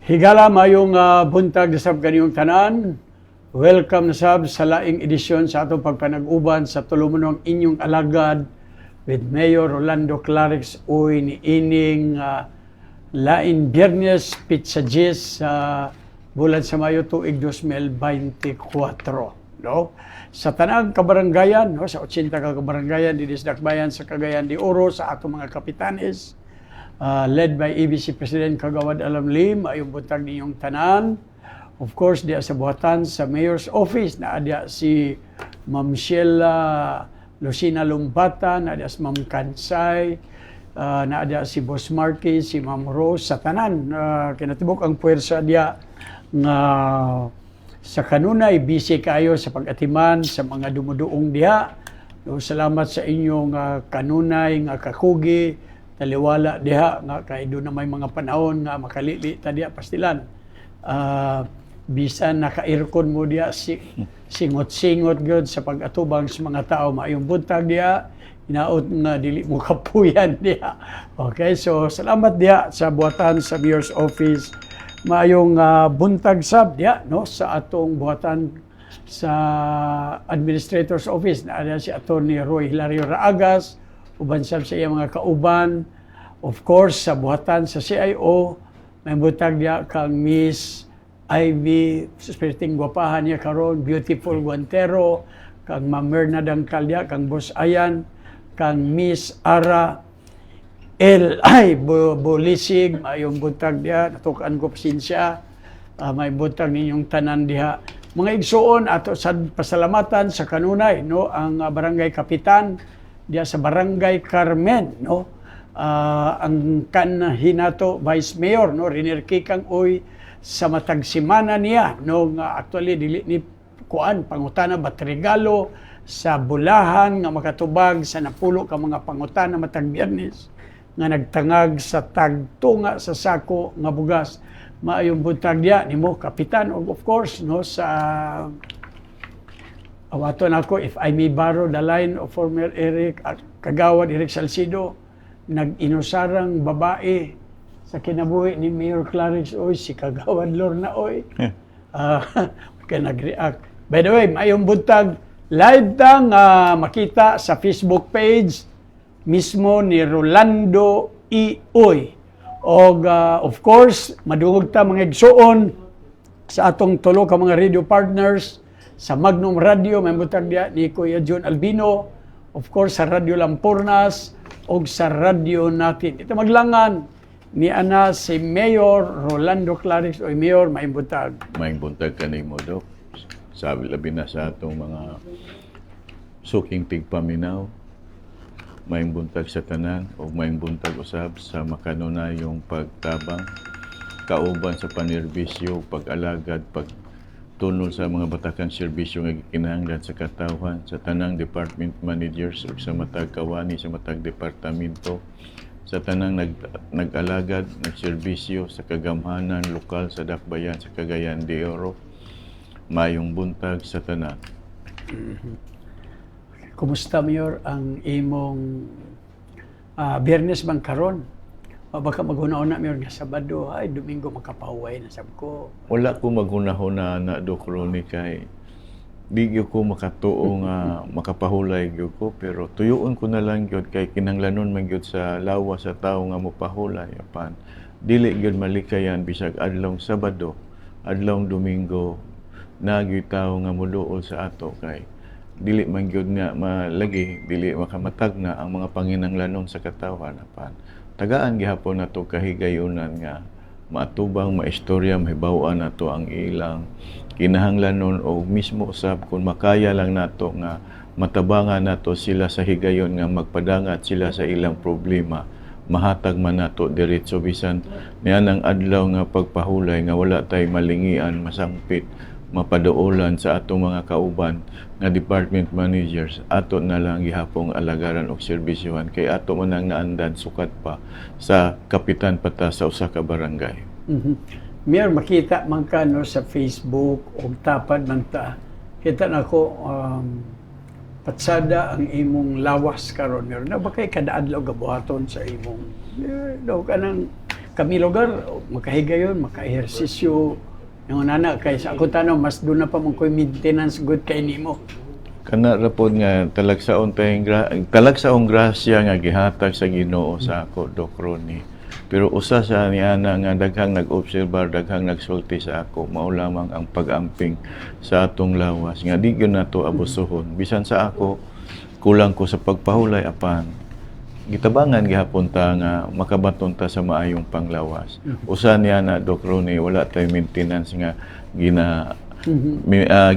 Higala mayong buntag na sab kaniyong tanan. Welcome na sab sa laing edisyon sa atong pagpanag-uban sa tulumonong inyong alagad with Mayor Rolando Clarix uy ni ining lain Biyernes Pizza Gis sa bulan sa Mayo tuig 2024, no? Sa tanang kabarangayan, no, sa 80 ka kabarangayan di Dakbayan sa Cagayan de Oro sa atong mga kapitanes, led by EBC President Kagawad Alam Lim, ayong buntag ninyong tanan. Of course, diya sa buhatan sa Mayor's Office, na diya si Ma'am Sheila Lucina Lumbata, na diya si Ma'am Kansay, na diya si Boss Marky, si Ma'am Rose, sa tanan. Kinatibok ang puwersa diya nga sa kanunay, busy kayo sa pag-atiman sa mga dumuduong diha. No, salamat sa inyong kanunay nga kakugi, taliwala diha nga kay doon na may mga panahon nga makalili ta diha pastilan. Bisan naka-aircon mo diha singot-singot gyud sa pag-atubang sa mga tao, maayong buntag diha, inaot nga dili mo kapuyan diha. Okay, so salamat diha sa buhatan sa Mayor's Office. Maayong buntag sab diha, no, sa atong buhatan sa Administrator's Office, na si Attorney Roy Hilario Raagas, uban sab sa iyang mga kauban. Of course, sa buhatan sa CIO, may buntag diha kang Miss Ivy, spiriting gwapahan niya karon, beautiful Guantero, kang Ma'am Merna Dangkal diha, kang Boss Ayan, kang Miss Ara L.I. Bulisig, mayong buntag diha, natukaan ko pasensya, may buntag ninyong tanan diha. Mga igsuon ato sa pasalamatan sa kanunay, no, ang barangay kapitan diha sa Barangay Carmen, no, ang kanhinato Vice Mayor, no, Riner Kikang uy sa matag semana niya, no, nga actually dili ni kuan pangutana bat regalo sa bulahan nga makatubag sa napulo ka mga pangutana matag Biyernes nga nagtangag sa tagtunga sa sako nga bugas. Maayong buntag diya nimo kapitan, of course, no, sa awaton ako, if I may borrow the line of former Kagawad Eric Salcido, nag-inusarang babae sa kinabuhi ni Mayor Clarix oy, si Kagawad Lorna oy. Kaya nag-react. By the way, maayong buntag, live tang makita sa Facebook page mismo ni Rolando E. Uy. O of course, madungog ta mga igsuon sa atong tulo ka mga radio partners sa Magnum Radio, may butag diya ni Kuya John Albino, of course sa Radio Lampornas o sa radio natin. Ito maglangan ni ana si Mayor Rolando Clarix. O Mayor, may butag. May buntag kanimo, Dok. Sabi labi na sa atong mga suking tigpaminaw. May buntag sa tanan o may buntag usab sa makanunayong pagtabang, kauban sa panerbisyo, pag-alagad, pagtunol sa mga batakang serbisyo nga kinahanglan sa katawhan, sa tanang department managers o sa matag kawani sa matag departamento, sa tanang nag-alagad, nagserbisyo sa kagamhanan lokal sa Dakbayan sa Cagayan de Oro. Mayong buntag sa tanan. Kumusta, Mayor, ang imong Biyernes bang karon? O baka maguna-una, Mayor, nga Sabado, ay Domingo makapahuway na sab ko. Wala ko magunahuna na do kroni kay di gyud ko makatuo nga makapahulay gyud ko, pero tuyoon ko na lang gyud kay kinahanglanon man gyud sa lawa sa tawo nga mopahulay apan dili gyud malikayan bisag adlong Sabado, adlong Domingo na gyud tawo nga moduol sa ato kay dili man gyud nga malagi, dili makamatag na ang mga panginahanglanon sa katawan apan tagaan gihapon nato kahigayunan nga maatubang maistorya mahibaw-an nato ang ilang kinahanglanon o mismo usab kung makaya lang nato nga matabangan nato sila sa higayon nga magpadangat sila sa ilang problema, mahatag man nato diretso bisan nianang adlaw nga pagpahulay nga wala tay malingian, masangpit, mapadaulan sa atong mga kauban nga department managers, ato na lang gihapong alagaran og serbisyohan kay ato man ang naandan sukat pa sa kapitan pata sa usa ka barangay. Mayor, makita man ka, no, sa Facebook o tapad man ta, kita na ko patsada ang imong lawas karon, Mayor. Na ba kay kada adlaw gabuhaton sa imong daw kanang kami lugar, makahiga yun, maka-ehersisyo. Yung nana, kay sa ako tanong, mas doon na pa mong ko'y maintenance good kay nimo. Kana ra pod nga talagsaon tayong talagsaong grasya nga gihatag sa Ginoo sa ako, Doc Ronnie. Pero usa sa niana nga daghang nag-obserbar, daghang nagsulti sa ako, mao lamang ang pag-amping sa atong lawas nga di gyud nato abusuhon. Bisan sa ako, kulang ko sa pagpahulay apan gitabangan gihapon ta nga makabaton ta sa maayong panglawas. Usa niya na Doc Ronnie, wala tay maintenance nga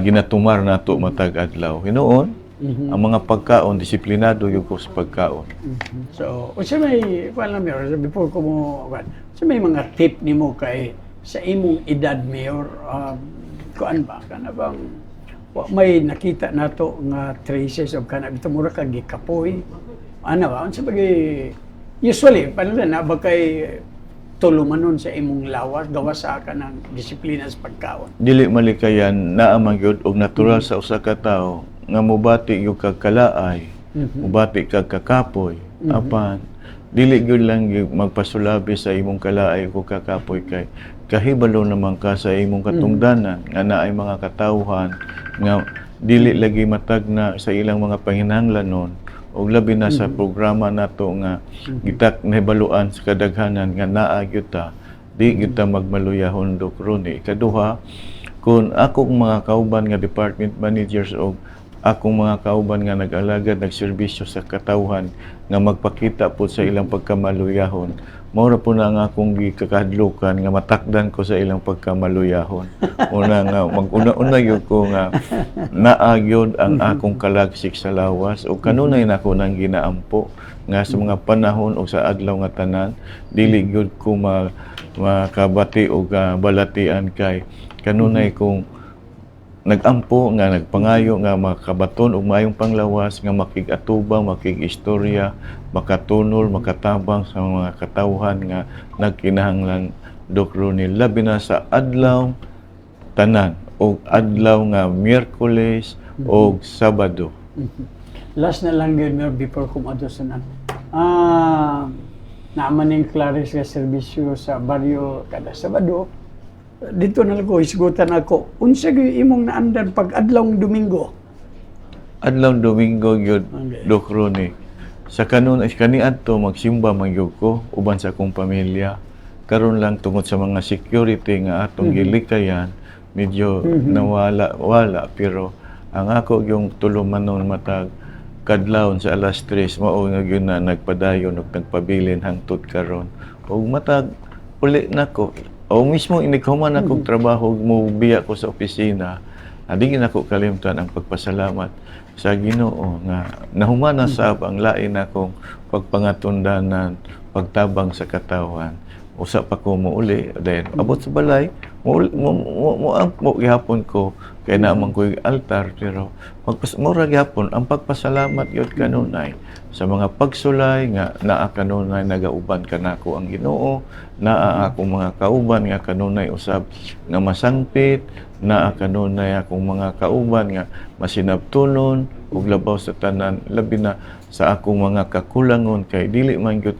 ginatumar nato matag adlaw. Hinuon, ang mga pagkaon disiplinado yung ko sa pagkaon. So, o siya may, wala Mayor, before ko mo, siya may mga tip ni mo kay sa imong edad, Mayor, kuan ba, kana bang, may nakita nato nga traces of kana, ito mura kag gikapoy, ano ba, sa bagay, usually, paano na ba kay tulumanon sa imong lawas, gawa sa ka ng disiplina sa pagkaon. Dili malikayan naamang gyud og natural sa usa ka tawo nga mobati yung kagkalaay, mobati kag kakapoy, apan dili gyud lang gyud magpasulabi sa imong kalaay o kakapoy kay kahibalo naman ka sa imong katungdanan nga naay mga katawhan nga dili lagi matagna sa ilang mga panginahanglanon og labi na sa programa nato nga gitak nahibaluan sa kadaghanan nga naa gyud ta di gyud ta magmaluyahon Doc Ronnie. Ikaduha, kung akong mga kauban nga department managers o akong mga kauban nga nag-alagad nagserbisyo sa katawhan nga magpakita po sa ilang pagkamaluyahon, maura po na nga akong gikakadlukan nga matakdan ko sa ilang pagkamaluyahon. Una nga mag-una-una gyud ko nga naagyod ang akong kalagsik sa lawas o kanunay nako nang ginaampo nga sa mga panahon o sa adlaw nga tanan dili gyud ko makabati o balatian kay kanunay kong nagampo nga nagpangayo nga makabaton og maayong panglawas nga makig-atubang, makig-istorya, makatunol, makatabang sa mga katawhan nga nagkinahanglan Doc Ronnie, labi na sa adlaw tanan o adlaw nga Miyerkules o Sabado. Last na lang yun, Mayor, before kumadto sa nan. Naaman yung Clarice nga serbisyo sa baryo kada Sabado. Dito na lang ko, isgutan ako. Unsa gyud imong naandan pag adlawng Domingo? Adlaw Domingo gyud Okay. Doc Ronnie. Sa kanon ay kaniadto magsimba man gyud ko uban sa akong pamilya. Karon lang tungod sa mga security nga atong gilikayan, medyo nawala pero ang ako yung tulumanon matag kadlawon sa alas 3 mao nga gyud na nagpadayon ug nagpabilin hangtod karon. Ug matag uli nako o mismo inighuman akong trabaho mo biya ko sa opisina, di ako kalimtan ang pagpasalamat sa Ginoo nga nahumana sab ang lain akong pagpangatundanan, pagtabang sa katawan. Usa pa ko muuli, then abot sa balay, mo gihapon ko kay naamang ko'y altar, pero mura gihapon ang pagpasalamat yun kanunay sa mga pagsulay nga naa kanunay nagauban kanako ang Ginoo, naa akong mga kauban nga kanunay usab nga masangpit, naa kanunay akong mga kauban nga masinabtunon ug labaw sa tanan, labi na sa akong mga kakulangon kay dili man gyud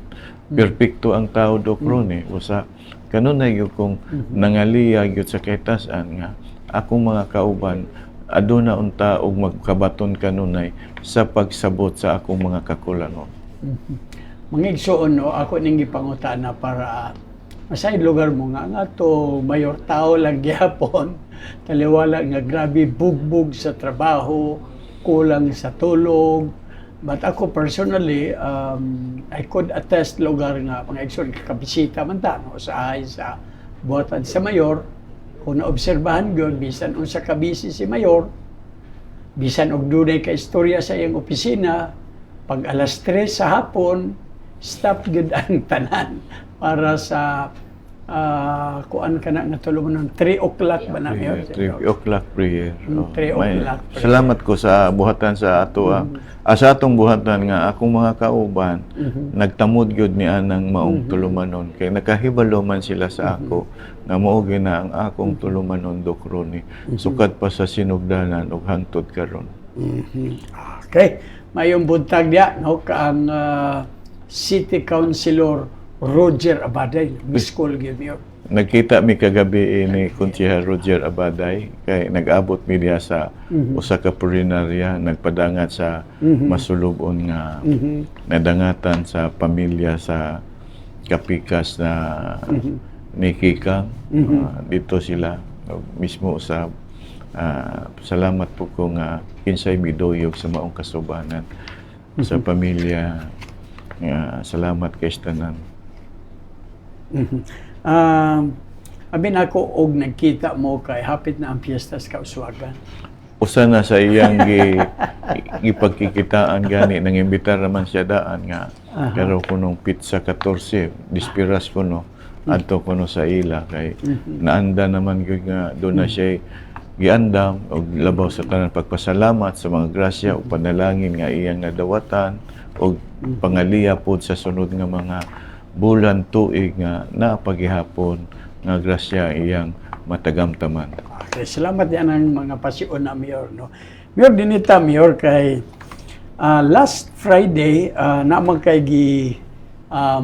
perpekto ang tao Doc Ronnie. Usa kanunay gyud kong nangaliya gyud sa kahitasan nga akong mga kauban aduna unta og magkabaton kanunay sa pagsabot sa akong mga kakulangon. Mga igsoon, no, ako ning gipangutana para masayod lugar mo nga to mayor tao lang gyapon taliwala nga grabe bugbog sa trabaho, kulang sa tulog. But ako personally, I could attest lugar nga mga igsoon kakabisita man ta no, sa buhatan sa mayor. Kung naobserbahan yun, bisan unsa ka busy si mayor, bisan og dunay ka istorya sa iyang opisina, pag alas 3 sa hapon, stop gyud ang tanan para sa kuan kana nga tulong ng 3 o'clock ba na yun? 3 o'clock prayer. 3 o'clock prayer. Salamat ko sa buhatan sa ato sa atong buhatan nga akong mga kauban nagtamod gyud ni anang maong tulumanon kay nakahibalo man sila sa ako nga mao gina ang akong tulumanon Doc Ronnie. Sukad pa sa sinugdanan ug hangtod karon. Okay, mayong buntag dia no kaang City Councilor Roger Abaday, Miss Call gyud Mayor. Nagkita mi kagabi ni Konsehal Roger Abaday kay nag-abot mi diha sa usa ka purinarya nagpadangat sa masulubon nga nadangatan sa pamilya sa Kapikas na ni Kikang. Dito sila mismo sa salamat po ko nga kinsay miduyog sa maong kasubanan sa pamilya. Salamat kay tanan. Abi na ako og nagkita mo kay hapit na ang piyesta sa Kauswagan. Usa na sa iyang gipagkikitaan gani nang imbitar naman siya daan nga pero kunong pizza 14 dispiras kuno adto kuno sa ila kay naanda naman gyud nga do na siya giandam og labaw sa tanan pagpasalamat sa mga grasya ug panalangin nga iyang nadawatan og pangaliya pod sa sunod nga mga bulan tuig nga naapagihapon nga grasya iyang matagamtaman. Okay, salamat yan ang mga pasyon na Mayor. No? Mayor, dinita Mayor kay last Friday naman kay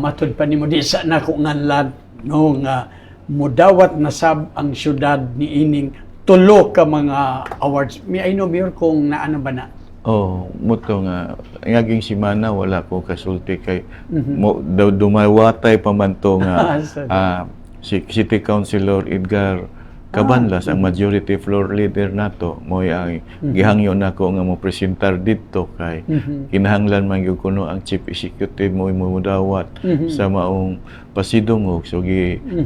matud pa ni mo di sa nako nganlan no nga mudawat na sab ang syudad ni ining tulo ka mga awards. May I know Mayor kung naano ba na? Oh, muto nga ngaging semana wala ko kasulti kay dumawatay pa man to nga si City Councilor Edgar Cabanlas ang majority floor leader nato mo ang gihangyo nako nga mo presentar didto kay kinahanglan man gyud kuno ang chief executive mo mudawat sa maong pasidungog so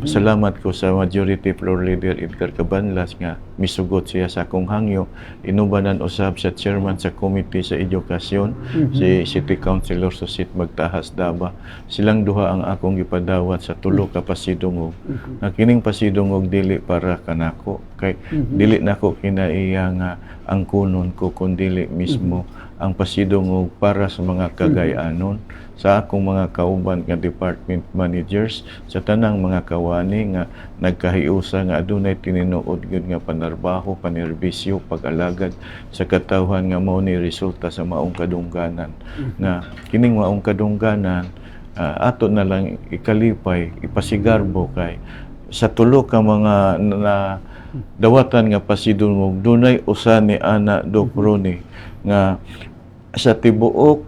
salamat ko sa majority floor leader Edgar Cabanlas nga misugot siya sa akong hangyo inubanan usab sa chairman sa committee sa edukasyon si City Councilor Susit Magtahas Daba silang duha ang akong gipadawat sa tulo ka pasidungog nga kining pasidungog dili para nako kay dili nako kinaiya nga ang kunon ko kundi mismo ang pasidungog para sa mga kagayanon sa akong mga kauban nga department managers sa tanang mga kawani nga nagkahiusa nga adunay tininuod gyud nga panarbaho panerbisyo pag-alagad sa katawhan nga mao ni resulta sa maong kadungganan nga kining maong kadungganan ato na lang ikalipay ipasigarbo kay sa tulo ka mga na dawatan nga pasidungog dunay usa ni ana Docroni nga sa tibuok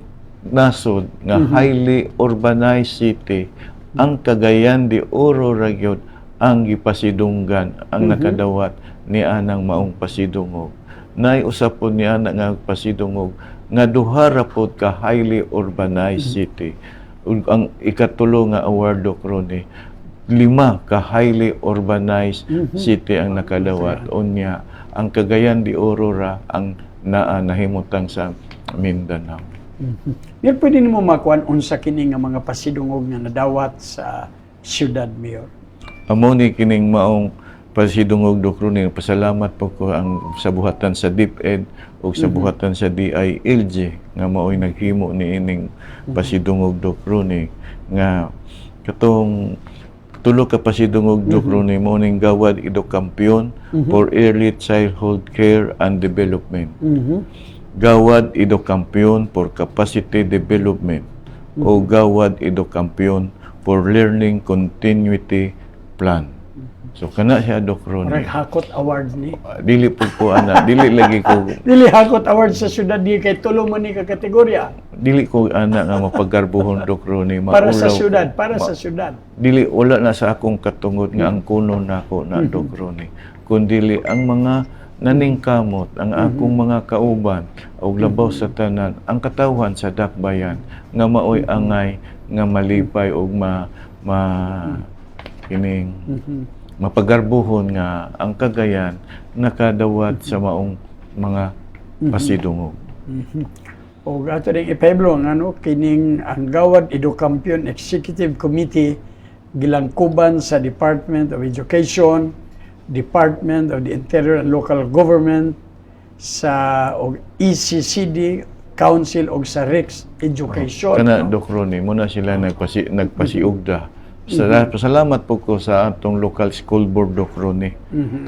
nasod nga highly urbanized city ang Cagayan de Oro ra gyud ang gipasidunggan ang nakadawat ni anang maong pasidungog nay usa pod ni ana nga pasidungog nga duha ra pod ka highly urbanized city ug ang ikatulo nga award Docroni 5 ka highly urbanized city ang nakadawat unya ang Cagayan de Oro ra ang nahimutang sa Mindanao. Mayor, pwede nimo makuan unsa kini nga mga pasidungog nga nadawat sa syudad Mayor? Amo ni kining maong pasidungog Docroni pasalamat po ko ang sa buhatan sa DepEd ug sa buhatan sa DILG nga mao'y naghimo ni ining pasidungog Docroni nga katong tulo ka pasidungog Docroni mo ning gawad Ido-Kampiyon for Early Childhood Care and Development. Gawad Ido-Kampiyon for Capacity Development o gawad Ido-Kampiyon for Learning Continuity Plan. So kana siya Docroni. Correct, Hakot Award ni. Dili po ko ana, dili lagi ko Dili Hakot Award sa syudad di kay tulo man ni ka kategorya. dili ko ana nga mapaggarbuhon Docroni Para sa syudad, para sa syudad. Dili wala na sa akong katungod nga ang kuno nako na Docroni kundi ang mga naningkamot ang akong mga kauban og labaw sa tanan ang katawhan sa dakbayan nga maoy angay nga malipay og kining mapagarbuhon nga ang Cagayan nakadawat sa maong mga pasidungog. O ato ring ipahiblo ano kining ang gawad Ido-Kampiyon Executive Committee gilangkuban sa Department of Education, Department of the Interior and Local Government, sa og ECCD Council og sa REX Education. Kana Docroni muna sila nagpasiugda. Salamat po ko sa atong local school board Docroni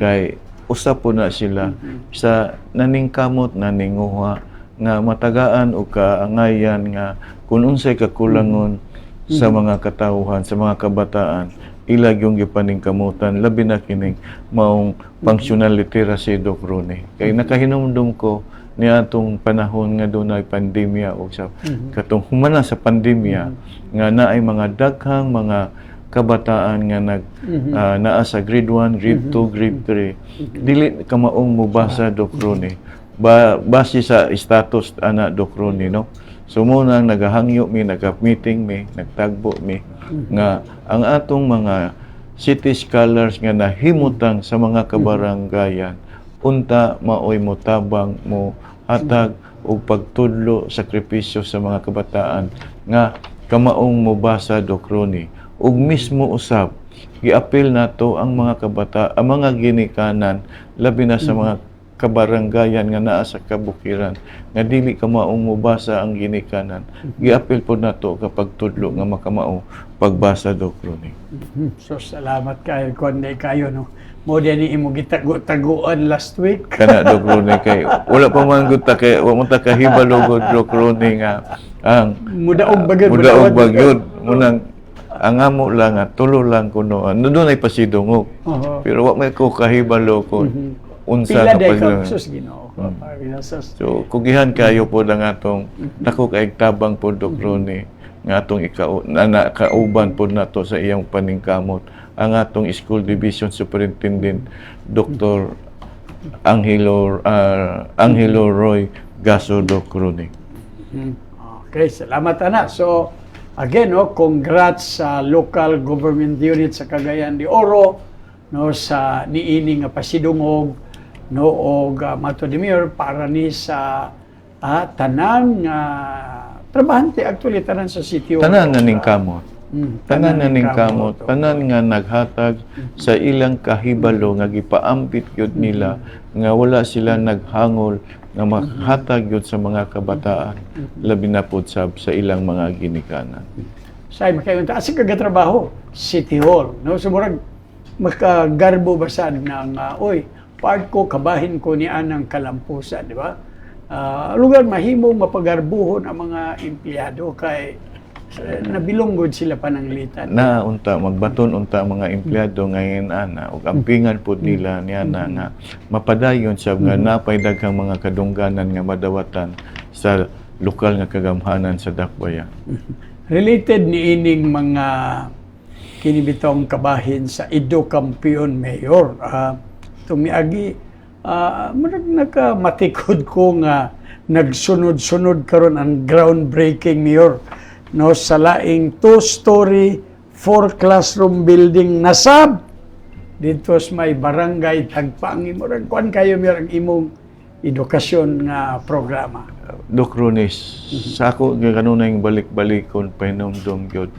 kay usa po na sila sa naningkamot naninguha nga matagaan o kaangayan nga kung unsay kakulangon sa mga katawhan, sa mga kabataan, ilag yung gipaningkamutan, labi na kining maong functional literacy, Doc Ronnie. Kay nakahinumdum ko niya atong panahon nga doon ay pandemya o sa katong humana sa pandemya nga naay mga daghang mga kabataan nga naa sa grade 1, grade 2, grade 3. Dili ka maong mubasa, Doc Ronnie. Base sa status ana, Doc Ronnie, no? So muna nagahangyo mi, nagka-meeting mi, nagtagbo mi nga ang atong mga city scholars nga nahimutang sa mga kabaranggayan unta maoy mo tabang mo hatag og pagtudlo sakripisyo sa mga kabataan nga kamaong mobasa, Doc Ronnie. Ug mismo usab giapil nato ang mga ang mga ginikanan labi na sa mga kabaranggayan nga naa sa kabukiran nga dili ka maong mobasa ang ginikanan. Giapil pod nato kapag tudlo nga makamao pagbasa, Doc Ronnie. So salamat kayo kon kayo no. Mo din ni imo gitago-taguan last week. Kana, Doc Ronnie, kay wala pa man gud ta kay wa mo ta kahibalo gud, Doc Ronnie, nga ang Mudaog bagyod. mudaog bagyod munang ang amo lang nga tulo lang kuno. Doon ay pasidungog. Pero wa may ko kahibalo ko. Unsa Pila ka day pag ka sus Ginoo. So kugihan kayo po lang atong dako kay tabang po, Doc Ronnie, nga atong kauban po nato sa iyang paningkamot ang atong School Division Superintendent Dr. Angelo Roy Gaso, Doc Ronnie. Okay, salamat ana. So again, no, congrats sa local government unit sa Cagayan de Oro, no, sa niini nga pasidungog, no, og Mato de Mayor para ni sa tanan nga trabahante, actually tanan sa city. Tanan nga ning kamot. Tanan nga ning kamot, tanan nga naghatag sa ilang kahibalo nga gipaambit gyud nila nga wala sila naghangol nga makhatag gyud sa mga kabataan labi na pod sa ilang mga ginikanan. Say makayunta asa kagatrabaho City Hall, no, so murag makagarbo ba sad nang oy part ko kabahin ko ni anang kalampusan, di ba? Lugar mahimong mapagarbuhon ang mga empleyado kay nabilonggod sila pananglitan. Na unta magbaton unta mga empleyado ngayon ana ug ampingan pod nila niya nga mapadayon sa nga napay daghang mga kadungganan nga madawatan sa lokal nga kagamhanan sa Dakbayan. Related ni ining mga kinibitong kabahin sa Ido Campion Mayor. Tumiagi nagkamatikod ko nga nagsunod-sunod karon ang groundbreaking, Mayor, no, sa laing 2-story 4-classroom building nasab dito sa may barangay Tagpangi. Murag kuan kayo, Mayor, ang imong edukasyon nga programa. Doc Ronnie, sa ako kanunay balik-balikon pahinumdum gyud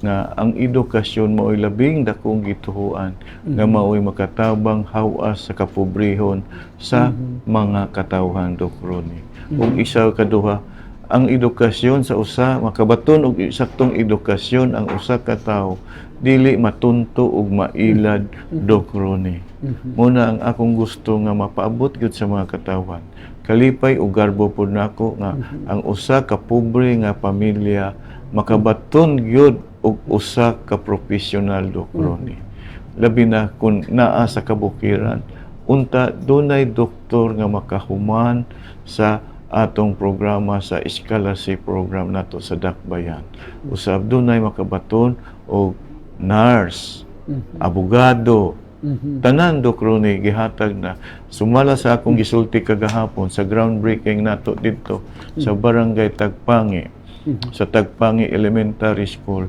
nga ang edukasyon mao'y labing dakong gituhuan nga mao'y makatabang hawas sa kapobrehon sa mga katawhan, Doc Ronnie. Ug isa kaduha, ang edukasyon sa usa makabaton og saktong edukasyon ang usa ka tawo dili matunto ug mailad, Doc Ronnie. Muna ang akong gusto nga mapaabot gyud sa mga katawhan. Kalipay ug garbo pod nako nga ang usa ka pobre nga pamilya makabaton gyud og usa ka professional, Doc Ronnie. Labi na kung naa sa kabukiran, unta dunay doktor nga makahuman sa atong programa sa scholarly program nato sa Dakbayan. Usab dunay makabaton og nurse, abogado, tanan, Doc Ronnie, gihatag na. Sumala sa akong gisulti kagahapon sa groundbreaking nato dito sa barangay Tagpangi, sa Tagpangi Elementary School.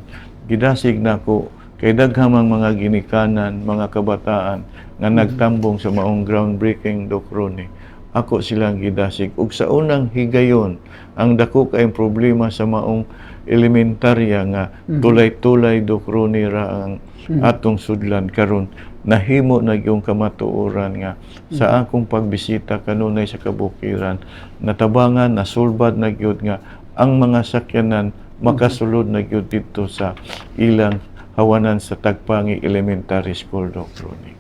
Gidasig nako kay daghamang mga ginikanan, mga kabataan nga nagtambong sa maong groundbreaking, Doc Ronnie. Ako silang gidasig ug sa unang higayon ang dako kay problema sa maong elementarya nga tulay-tulay, Doc Ronnie, ra ang atong sudlan karon nahimo na yung kamatuoran nga sa akong pagbisita kanunay sa kabukiran natabangan nasulbad na gyud nga ang mga sakyanan makasulod na gyud dito sa ilang hawanan sa Tagpangi Elementary School, Doc Ronnie.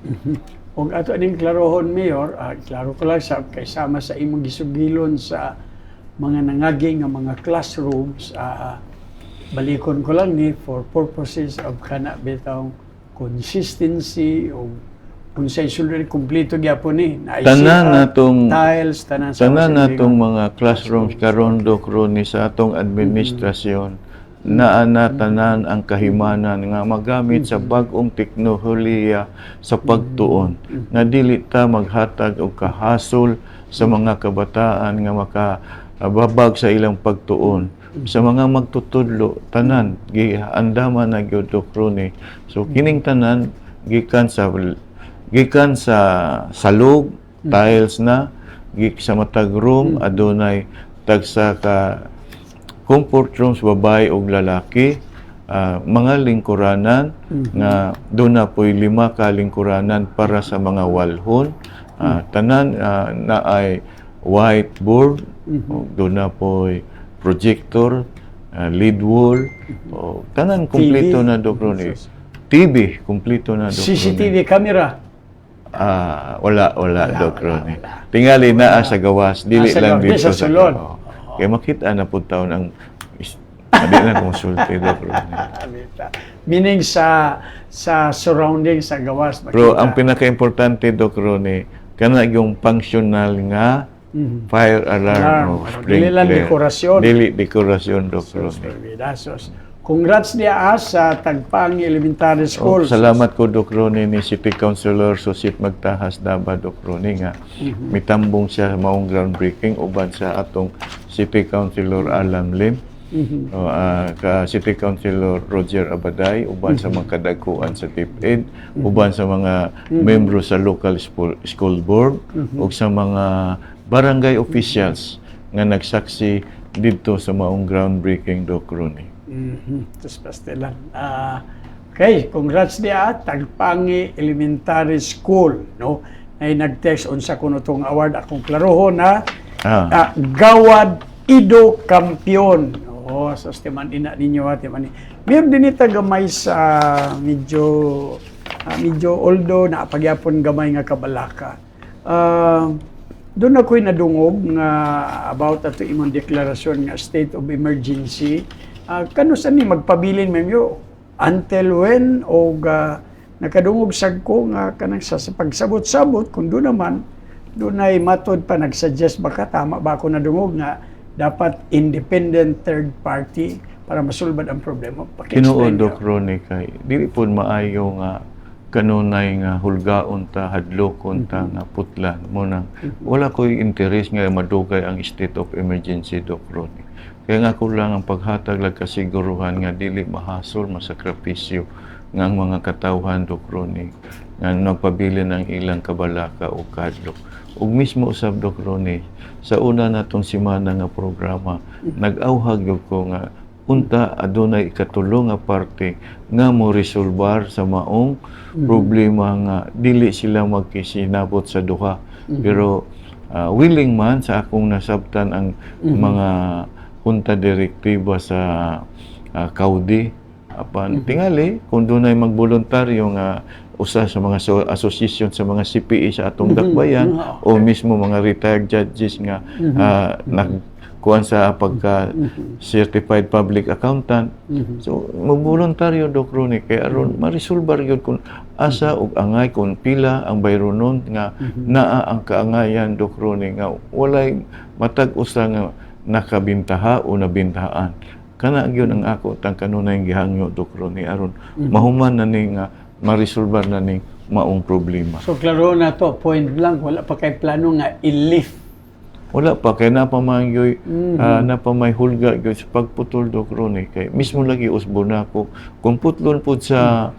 Og ato aning klarohon, Mayor, klaro ko lang sa kaysama sa imong gisugilon sa mga nangaging nga mga classrooms, balikon ko lang ni for purposes of kana bitong consistency o kung sa isulod kompleto gyapon ni Tanan natong tiles tanan sa tanan mga natong mga classrooms karon Doc Ronnie sa atong administrasyon naa na tanan ang kahimanan nga magamit sa bag-ong teknolohiya sa pagtuon nga dili ta maghatag og kahasol sa mga kabataan nga makababag sa ilang pagtuon. Sa mga magtutudlo tanan giandaman na gyud Doc Ronnie. So kining tanan gikan sa salog tiles na sa matag room adunay tagsa ka comfort rooms babae ug lalaki, mga lingkuranan nga doon na po'y 5 ka lingkuranan para sa mga walhon, tanan na ay whiteboard, doon na po'y projector, lead wall, tanan kompleto na Doc Ronnie. TV kompleto na Doc Ronnie. CCTV camera. Wala Doc Ronnie. Tingali naa sa gawas, dili lang gawas, dito sa sulod. Kaya makita na po taon ang hindi na konsulti Doc Ronnie. Meaning sa surrounding sa gawas. Pero ang pinaka-importante Doc Ronnie, kana yung functional nga fire alarm. Dili lang dekorasyon. Dili dekorasyon Doc Ronnie. Congrats niya sa Tagpang Elementary School. Salamat ko Doc Ronnie ni City Councilor Susit Magtahas Daba Doc Ronnie nga mitambong siya maong groundbreaking uban sa atong City Councilor Alam Lim. Ka City Councilor Roger Abaday uban sa mga kadagkuan sa DepEd, uban sa mga membro sa local school board ug sa mga barangay officials nga nagsaksi didto sa maong groundbreaking Doc Ronnie. Tapos pastilan. Okay, congrats niya Tagpangi Elementary School, no? Ay nag-text unsa kuno tong award akong klarohon na Gawad Ido Kampiyon. Sa stiman ina ninyo ati man. Meron din ita gamay sa medyo oldo na pagyapon gamay nga kabalaka. Doon ako'y nadungog nga about ato imong deklarasyon nga state of emergency. Kano saan ni magpabilin memyo? Until when? O nakadungog sad ko nga kanang sa pagsabot-sabot kung doon naman doon ay matod pa nagsuggest baka tama ba ako nadungog nga dapat independent third party para masulbad ang problema. Tinuod Doc Ronnie kay dili pud maayo nga kanunay nga hulgaon ta hadlokon ta nga putlan mo nang wala ko'y interes nga madugay ang state of emergency Doc Ronnie. Kaya nga ko lang ang paghatag lang kasiguruhan nga dili mahasol masakripisyo nga ang mga katawhan Doc Ronnie nga nagpabilin ang ilang kabalaka o kadlok. Ug mismo usab Doc Ronnie sa una natong semana nga programa nag-awhag ko nga unta adunay ikatulong nga parte nga mo resolbar sa maong problema nga dili sila magkisinabot sa duha pero willing man sa akong nasabtan ang mga punta direktiba sa Kaudi apan tingali kung dunay magboluntaryo nga usa sa mga association sa mga CPE sa atong dakbayan o mismo mga retired judges nga nagkuan sa pagka certified public accountant so magboluntaryo Doc Ronnie kay aron marisolbar gyud kung asa ug angay kung pila ang bayronon nga naa ang kaangayan Doc Ronnie nga walay matag usa nga nakabintaha o nabintahaan. Kana gyud ang ako tang kanunay gihangyo Doc Ronnie aron mahuman na ni nga marisolbar na ni maong problema. So klaro na to, point blank, wala pa kay plano nga i-lift. Wala pa kay napamangyoy napamay hulga gyud sa pagputol Doc Ronnie kay mismo lagi usbo na ako kung putlon pud sa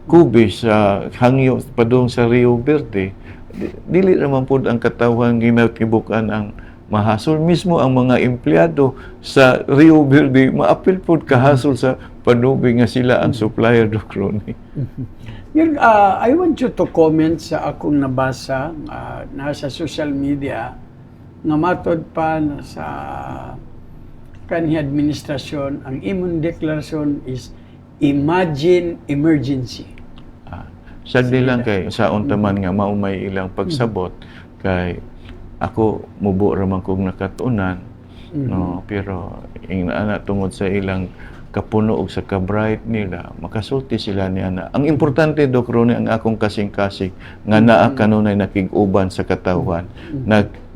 Kubis sa hangyo padung sa Rio Verde dili naman pud ang katawhan ginatibukan ang mahasol mismo ang mga empleyado sa Rio Verde maapil pod kahasol sa panubi nga sila ang supplier Doc Ronnie. I want you to comment sa akong nabasa nasa social media nga matod pa sa kanhi administrasyon ang imong deklarasyon is imagine emergency. Sadli lang kay sa untaman nga mao may ilang pagsabot kay ako mubo ra man kog nakatunan no pero ingana tungod sa ilang kapuno og sa ka-bright nila, makasulti sila niya na. Ang importante, Doc Ronnie, ang akong kasing-kasing nga naa kanunay nakig-uban sa katawhan,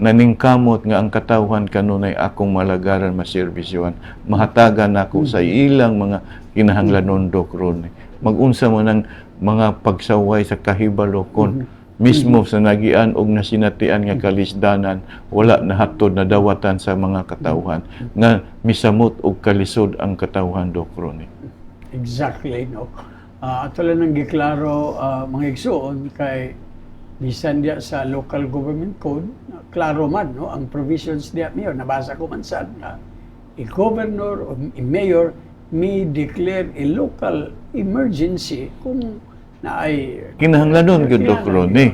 naningkamot nga ang katawhan kanunay akong malagaran maservisyohan, mahatagan ako sa ilang mga kinahanglanon, Doc Ronnie. Mag-unsa mo ng mga pagsaway sa kahibalo kon mismo sa nagian og nasinatian nga kalisdanan, wala na hatod na dawatan sa mga katawhan nga misamot og kalisod ang katawhan, Doc Ronnie. Exactly, no. Ato lang nang giklaro mga igsoon kay bisan diya sa local government code, klaro man no ang provisions diya mayor nabasa ko man sad nga a governor o a mayor may declare a local emergency kung na ay Kinahanglanon gyud, Doc Ronnie.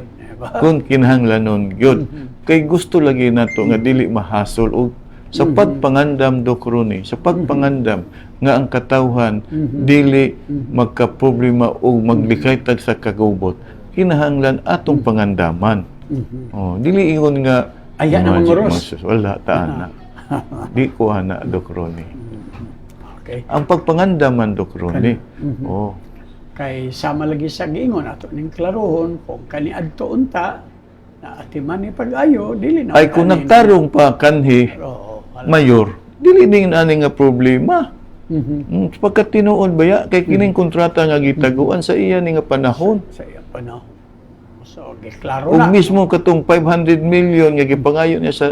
Kung kinahanglanon gyud, kay gusto lagi nato nga dili mahasol og sa pagpangandam, Doc Ronnie, sa pagpangandam nga ang katawhan dili magkaproblema o maglikay tag sa kagubot, kinahanglan atong pangandaman. Oh, dili ingon nga Aya na mga oras. wala taan na. Di ko ana, Doc Ronnie. Okay. Ang pagpangandaman, Doc Ronnie. Oh, Kay sama lagi sa giingon ato ning klarohon kung kaniadto unta na atiman ni pag-ayo dili na ay kung nagtarong pa kanhi mayor, dili ning ani nga problema. Pagkat tinuod baya kay kining kontrata nga gitaguan sa iya ni nga panahon. Sa iya panahon. So giklaro Ug na. mismo katong 500 million nga gipangayo niya sa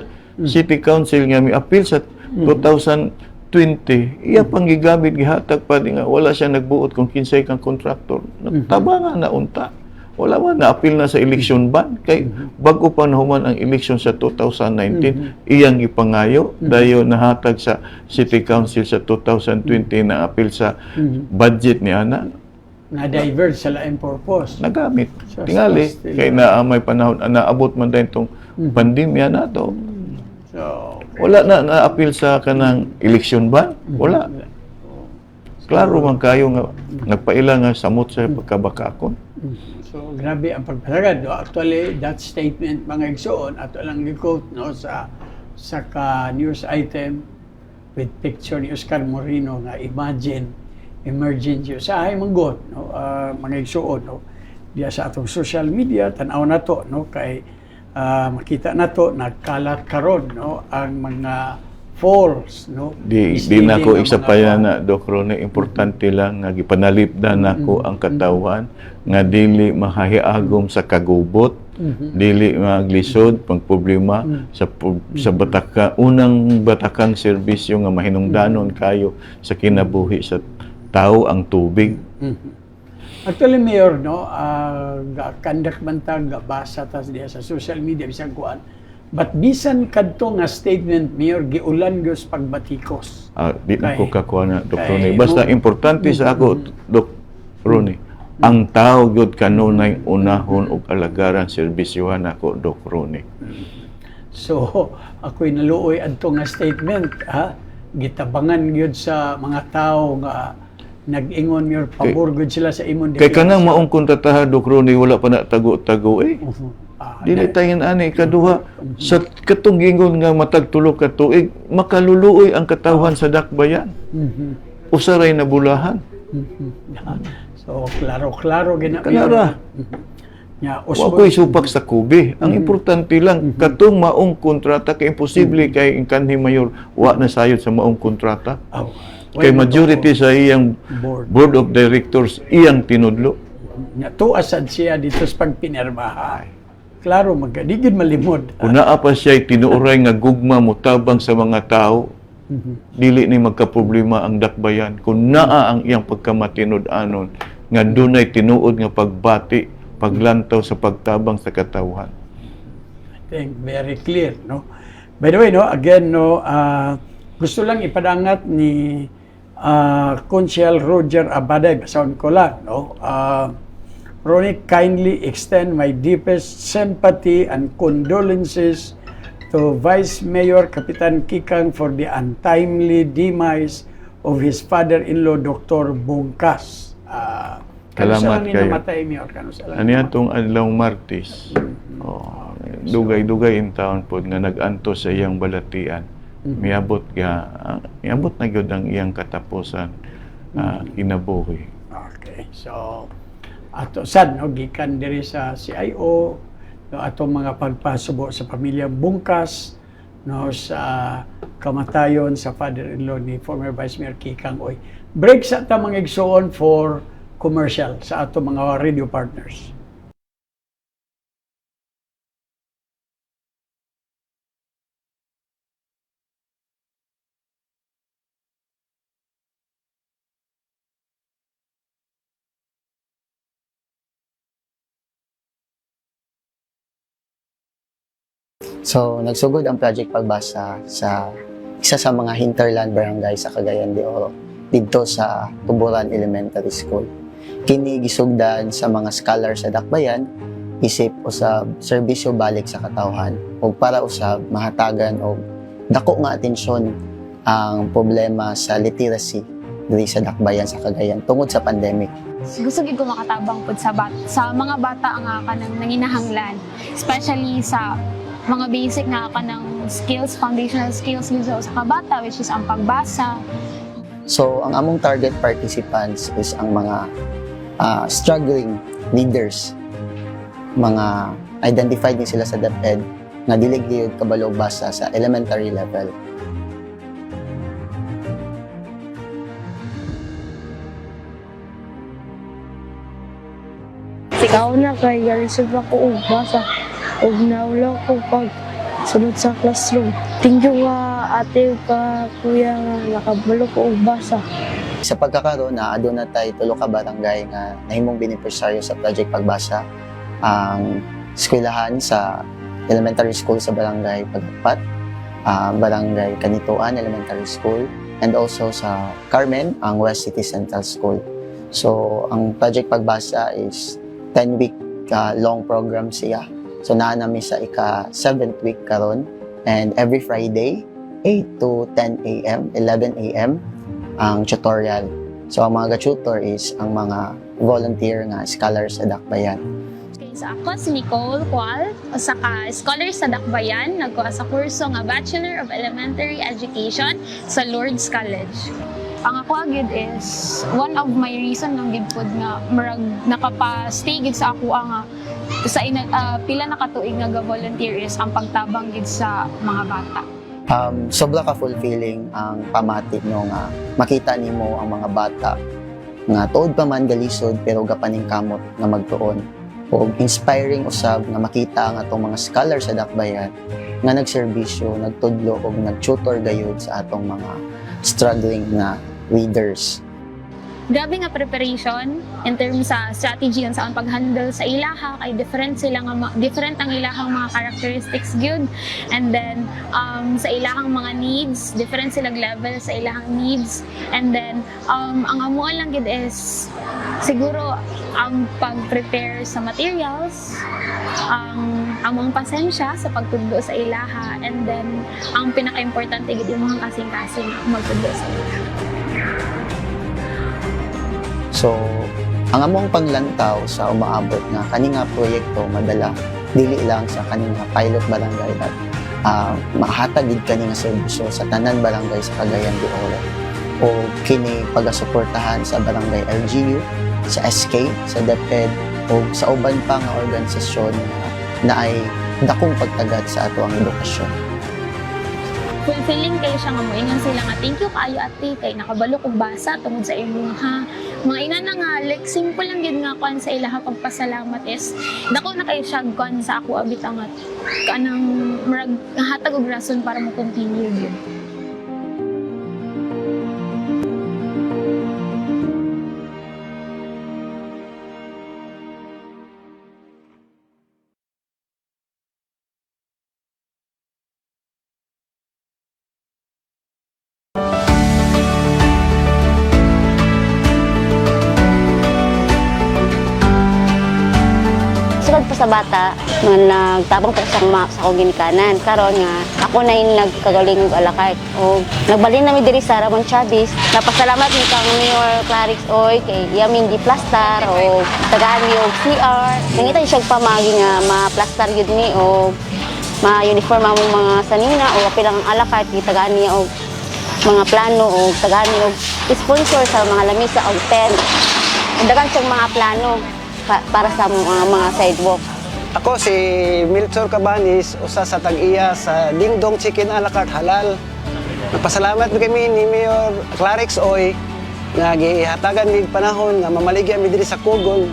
City Council nga mi-appeal sa 2020, iya pang gigamit gihatag pa di nga wala siya nagbuot kung kinsay kang kontraktor. Nagtabangan na unta. Wala man na-appeal na sa election ban kay bago pa nahuman ang election sa 2019 iyang gipangayo dayon nahatag sa City Council sa 2020 na appeal sa budget ni ana Na-divert sa laing purpose. nagamit Sa tingali still kay naamay panahon naabot man dahil itong pandemya na to. So, Wala na na-appeal sa kanang election ban? Wala. Klaro man kayo nga nagpaila nga samot sa pagkabakakon. so grabe ang pagpasagad. No? Actually, that statement mga igsoon, ato lang gi-quote no, sa ka-news item with picture ni Oscar Moreno nga imagine emergency sa ay manggot no mga igsoon no diya sa atong social media tan-aw nato no kay makita nato nagkalat karon no ang mga false no Di na ko isapaya na, Doc Ronnie, importante lang nga gipanalipdan nako ang katawhan nga dili mahahiagom sa kagubot, dili maglisod pang problema sa unang batakang serbisyo nga mahinungdanon kayo sa kinabuhi sa tao ang tubig. Actually, Mayor, no, kandak man tag basa tas diya sa social media bisan kuan. But bisan kadto nga statement, Mayor, giulan gyud pagbatikos. Di na ko kakuha na, Doc kay- Ronnie. Basta importante sa ako, Doc Ronnie, ang tao gyud kanunay unahon og alagaran serbisyohan ako, Doc Ronnie. So, ako'y naluoy adto nga statement, gitabangan gyud sa mga tao nga nag-ingon Mayor, pabor gyud sila sa imong Kay kanang maong kontrataha, Doc Ronnie, wala pa na tago-tago eh. Dili tayo ani kaduha sa katong gingon nga matag tulo ka tuig makaluluoy ang katawhan sa dakbayan. Usaray na bulahan. So, klaro-klaro gina. Kanara. Nya, Wa ko'y supak sa kubi. Ang importante lang katong maong kontrata kay imposible kay ang kanhi mayor wa na sayod sa maong kontrata. Kay majority sa iyang board of directors iyang tinudlo. Nya, tuasad siya dito sa pagpinirmahan. Klaro, magkadigid malimod. Kung naa pa siya'y tinuoray nga gugma mutabang sa mga tao, dili ni magkaproblema ang dakbayan. Kung naa ang iyang pagkamatinud-anon, nga dunay tinuod nga pagbati, paglantaw sa pagtabang sa katawhan. I think very clear, no? By the way, no, again, no, gusto lang ipadangat ni Consiel Roger Abaday, basaon ko lang, no? Ronnie, kindly extend my deepest sympathy and condolences to Vice Mayor Kapitan Kikang for the untimely demise of his father-in-law, Dr. Bungkas. Salamat kayo. Namatay, Mayor? Ano yan itong adlaw Martes? Dugay-dugay in town po nga nag-anto sa iyang balatian. Miabot na gyud ang iyang katapusan. kinabuhi. Okay. So ato sad no gikan diri sa CIO no atong mga pagpasubo sa pamilyang Bungkas no sa kamatayon sa father-in-law ni former Vice Mayor Kikang Oy. Break sa ta mga igsoon for commercial sa ato mga radio partners. So, nagsugod ang Project Pagbasa sa isa sa mga hinterland barangay sa Cagayan de Oro dito sa Tuburan Elementary School. Kini gisugdan sa mga scholar sa Dakbayan isip usab serbisyo balik sa katawhan ug para usab mahatagan og dako nga atensyon ang problema sa literacy diri sa Dakbayan sa Cagayan tungod sa pandemic. Gusto gid ko makatabang pud sa mga bata nga kanang nanginahanglan, especially sa mga basic nga kanang skills, foundational skills sa kabata, which is ang pagbasa. So, ang among target participants is ang mga struggling leaders. Mga identified din sila sa DepEd na dili gyud kabalo basa sa elementary level. Ikaw na kay galisod ako og basa og naulaw ko pag sunod sa classroom. Thank you ate ka kuya nga nakabalo ko og basa. Sa pagkakaroon na aduna tay tulo ka barangay nga nahimong beneficiaryo sa Project Pagbasa. Ang eskwelahan sa elementary school sa barangay Pagpat, barangay Kanituan Elementary School, and also sa Carmen, ang West City Central School. So, ang Project Pagbasa is 10-week long program siya. So, naa namin sa ika-7th week karon, and every Friday, 8 to 10 a.m., 11 a.m., ang tutorial. So, ang mga tutor is ang mga volunteer nga scholars sa Dakbayan. So ako si Nicole Cual, usa ka scholar sa Dakbayan, nagkuha sa kurso nga Bachelor of Elementary Education sa Lourdes College. Ang ako agad is one of my reason lang gid pud nga murag nakapa-stay gid sa ako nga sa pila na katuig nga volunteer is ang pagtabang gid sa mga bata. Sobra ka fulfilling ang pamati no nga makita nimo ang mga bata nga tuod pa man galisod pero gapaning kamot nga magtuon. O inspiring usab nga makita ang atong mga scholar sa Dakbayan nga nagserbisyo, nagtudlo o nagtutor gayud sa atong mga struggling na readers. Grabe nga preparation in terms sa strategy sa pag-handle sa ilaha kay different ang ilahang mga characteristics gyud, and then sa ilahang mga needs different silang level sa ilahang needs, and then ang amo lang gid is siguro ang pag-prepare sa materials, ang among pasensya sa pagtudlo sa ilaha, and then ang pinaka-importante gid yung mga kasing-kasing magtudlo sa ilaha. So, ang among panglantaw sa umaabot nga kani nga proyekto madala dili lang sa kani nga pilot barangay at mahatag gid kani nga serbisyo sa tanan barangay sa Cagayan de Oro. O kini pagasuportahan sa barangay LGU, sa SK, sa DepEd o sa uban pa nga organisasyon na ay dakong pagtagat sa ato ang edukasyon. Fulfilling kayo siya nga moingon sila nga thank you kaayo ate kay nakabalo kog basa tungod sa imong ha. Mga ina na nga like simple lang gid nga kon sa ilaha pagpasalamat is dako na kayo siya kon sa ako abit angat kanang murag hatag og rason para mo continue gyud. Sulod pa sa bata, nga nagtabang pa sa akong ginikanan. Karon nga, ako na yung nagkagaling og alakay. O nagbalin namin diri sa Ramon Chavez. Napasalamat ni kang Mayor Clarix Oy, kay Yamin di Plastar, o tagaan ni og CR. Nangita siya pamagi nga ma-plastar yun ni, o ma-uniform ang mga sanina, o apilang alakay, tagaan niya og mga plano, o tagaan niya og sponsor sa mga lamisa o tent. Dagan siyang mga plano para sa mga sidewalk. Ako si Milchor Cabanis, usa sa tag-iya sa Dingdong Chicken a la carte Halal. Nagpasalamat kami ni Mayor Clarix Oy nga gihatagan mig panahon nga mamaligya mi diri sa Kugon.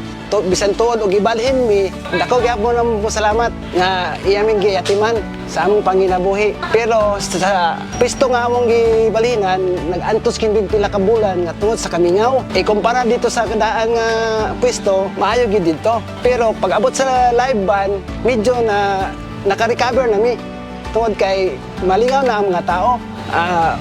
Bisan tuod og ibalhin mi, dako gyapon mo salamat nga iya ming giatiman sa among panginabuhi. Pero sa pisto nga among gibalhinan, nag-antos kindig pila ka bulan nga tungod sa kamingaw. Kumpara dito sa kadaan nga pwesto, maayo gid dito. Pero pag abot sa live band, medyo na naka-recover na mi. Tungod kay malingaw na ang mga tao.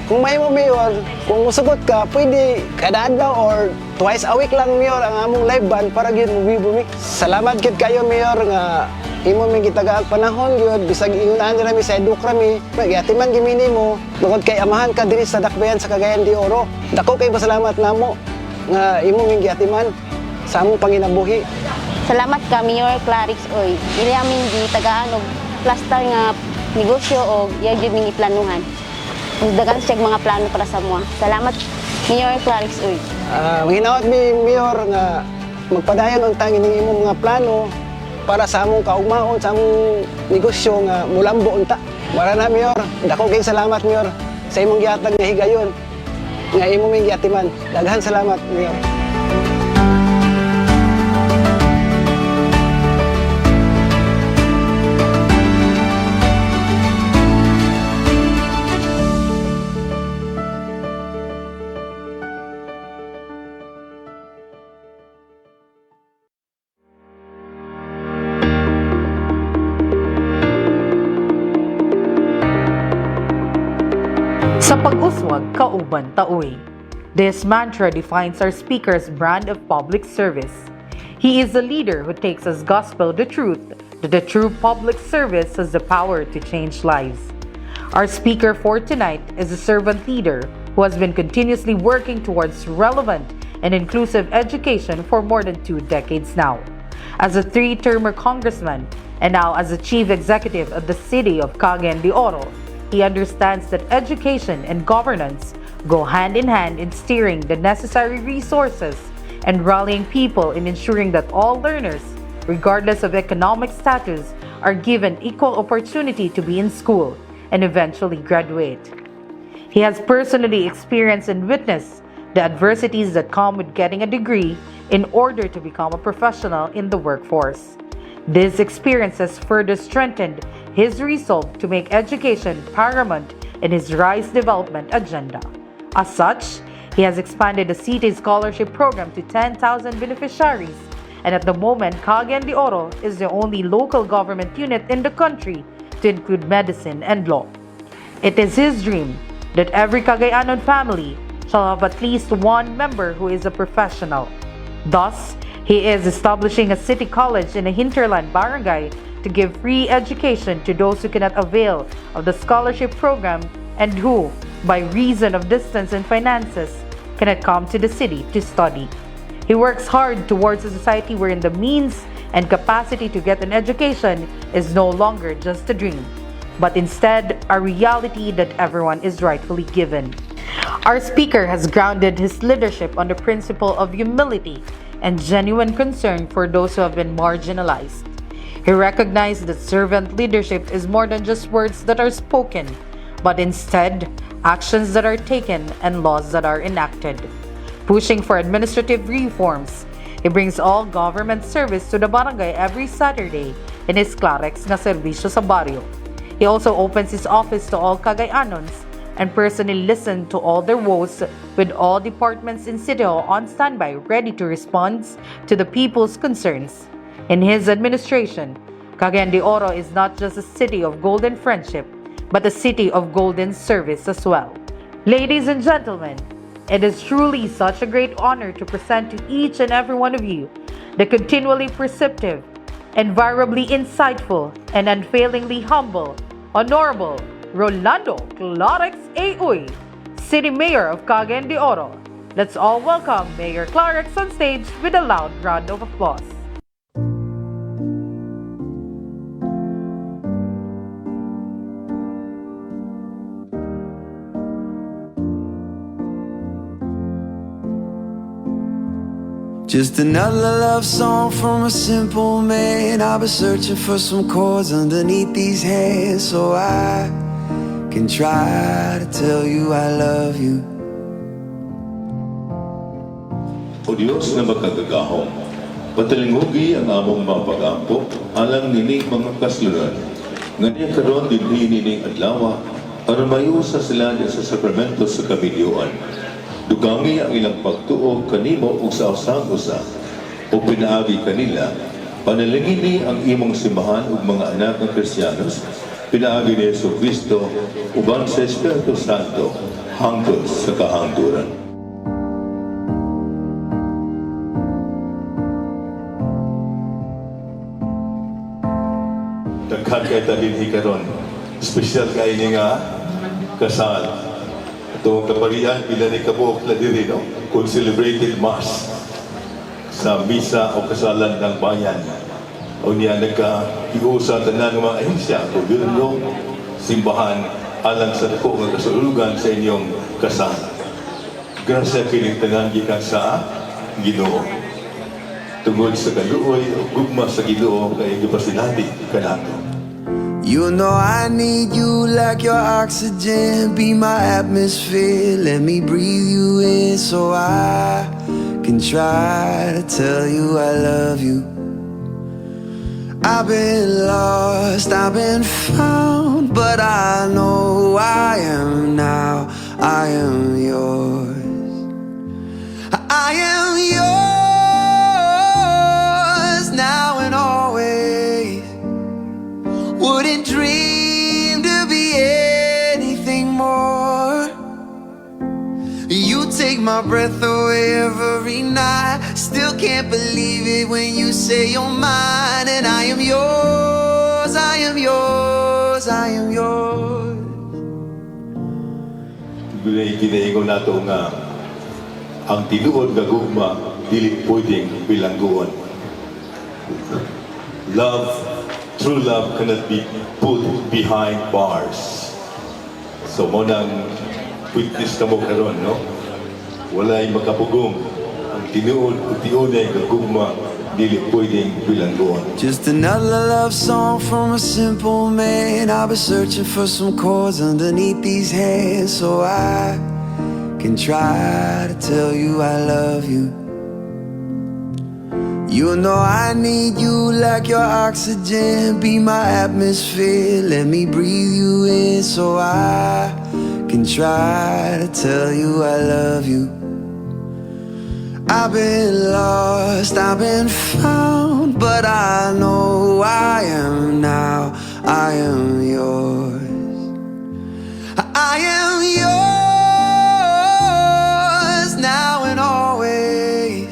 Kung may mo mayor, kung musugot ka, pwede kada adlaw or twice a week lang mayor ang among live band para gyud bumi. Salamat gid kayo mayor nga imo mi gitagaag panahon gyud bisag ingunahan nila mi sa edukra mi, magyatiman gimini mo tungod kay amahan ka diri sa dakbayan sa Cagayan de Oro. Dako kay pasalamat namo nga imo mi giyatiman sa among panginabuhi. Salamat ka Mayor Clarix Oy. Dili amin gitagaan og plaster nga negosyo o iya gyud ming iplanuhan. Dagan siya mga plano para sa mga. Salamat, Mayor Clarix Uy. Manghinaot mi, Mayor, nga magpadayon ang tangin ng imong mga plano para sa among kaugmaon, sa among negosyo nga mulambo unta. Mara na, Mayor. Dako kayong salamat, Mayor, sa imong gihatag nga higayon, nga imong may giatiman. Daghan salamat, Mayor. Sa pag-uswag, kauban taoy. This mantra defines our speaker's brand of public service. He is a leader who takes as gospel the truth that the true public service has the power to change lives. Our speaker for tonight is a servant leader who has been continuously working towards relevant and inclusive education for more than 2 decades now. As a 3-termer congressman and now as a chief executive of the city of Cagayan de Oro, he understands that education and governance go hand in hand in steering the necessary resources and rallying people in ensuring that all learners, regardless of economic status, are given equal opportunity to be in school and eventually graduate. He has personally experienced and witnessed the adversities that come with getting a degree in order to become a professional in the workforce. This experience has further strengthened his resolve to make education paramount in his RISE development agenda. As such, he has expanded the CITI scholarship program to 10,000 beneficiaries, and at the moment, Cagayan de Oro is the only local government unit in the country to include medicine and law. It is his dream that every Cagayanon family shall have at least one member who is a professional. Thus, he is establishing a city college in a hinterland barangay to give free education to those who cannot avail of the scholarship program and who, by reason of distance and finances, cannot come to the city to study. He works hard towards a society wherein the means and capacity to get an education is no longer just a dream, but instead a reality that everyone is rightfully given. Our speaker has grounded his leadership on the principle of humility and genuine concern for those who have been marginalized. He recognized that servant leadership is more than just words that are spoken, but instead actions that are taken and laws that are enacted. Pushing for administrative reforms, he brings all government service to the barangay every Saturday in his Clarex na serbisyo sa barrio. He also opens his office to all Cagayanons and personally listens to all their woes, with all departments in City Hall on standby ready to respond to the people's concerns. In his administration, Cagayan de Oro is not just a city of golden friendship, but a city of golden service as well. Ladies and gentlemen, it is truly such a great honor to present to each and every one of you the continually perceptive, invariably insightful, and unfailingly humble, Honorable Rolando Clarix A. Uy, City Mayor of Cagayan de Oro. Let's all welcome Mayor Clarix on stage with a loud round of applause. Just another love song from a simple man. I've been searching for some chords underneath these hands, so I can try to tell you I love you. O Diyos na makagagahom, patalingugi ang among mga pag-ampo, alang nining mga kaslunan. Ganyan karon din nining adlaw, para mayusa sila sa sakramento sa kabilyuan. Dugangi ang ilang pagtuo kanimo ug sa usang-usa, o pinaagi kanila, panalangini ang imong simbahan ug mga anak ng Kristiyanos, pinaagi ni Yesu Kristo, uban sa Espiritu Santo, hangtod sa kahangturan. Daghan kay talinhi karon, espesyal kay ni nga kasal. Itong kaparian, pila ni kabuok na diri, no? Kung celebrated mass sa misa o kasalan ng bayan. O niya nagka-iusa tanan ng mga ahensya, gobyerno, simbahan, alang sa dako ng kasululugan sa inyong kasal. Grasya kining tanan gikan sa Ginoo. Tungod sa kaluoy o gugma sa Ginoo kay gipasinati kanato. You know I need you like your oxygen. Be my atmosphere, let me breathe you in, so I can try to tell you I love you. I've been lost, I've been found, but I know I am now. I am yours. I am yours now and always. Wouldn't dream to be anything more. You take my breath away every night. Still can't believe it when you say you're mine. And I am yours, I am yours, I am yours. Ginaingon nato nga ang tinuod nga gugma dili pwedeng bilangguan. True love cannot be put behind bars. So mo nang witness ka mo karon, no? Walay makapugong. Ang tinuod o tiunay nga gugma dili pwedeng bilangguan. Just another love song from a simple man. I've been searching for some chords underneath these hands, so I can try to tell you I love you. You know I need you like your oxygen. Be my atmosphere, let me breathe you in, so I can try to tell you I love you. I've been lost, I've been found, but I know I am now. I am yours. I am yours now and always.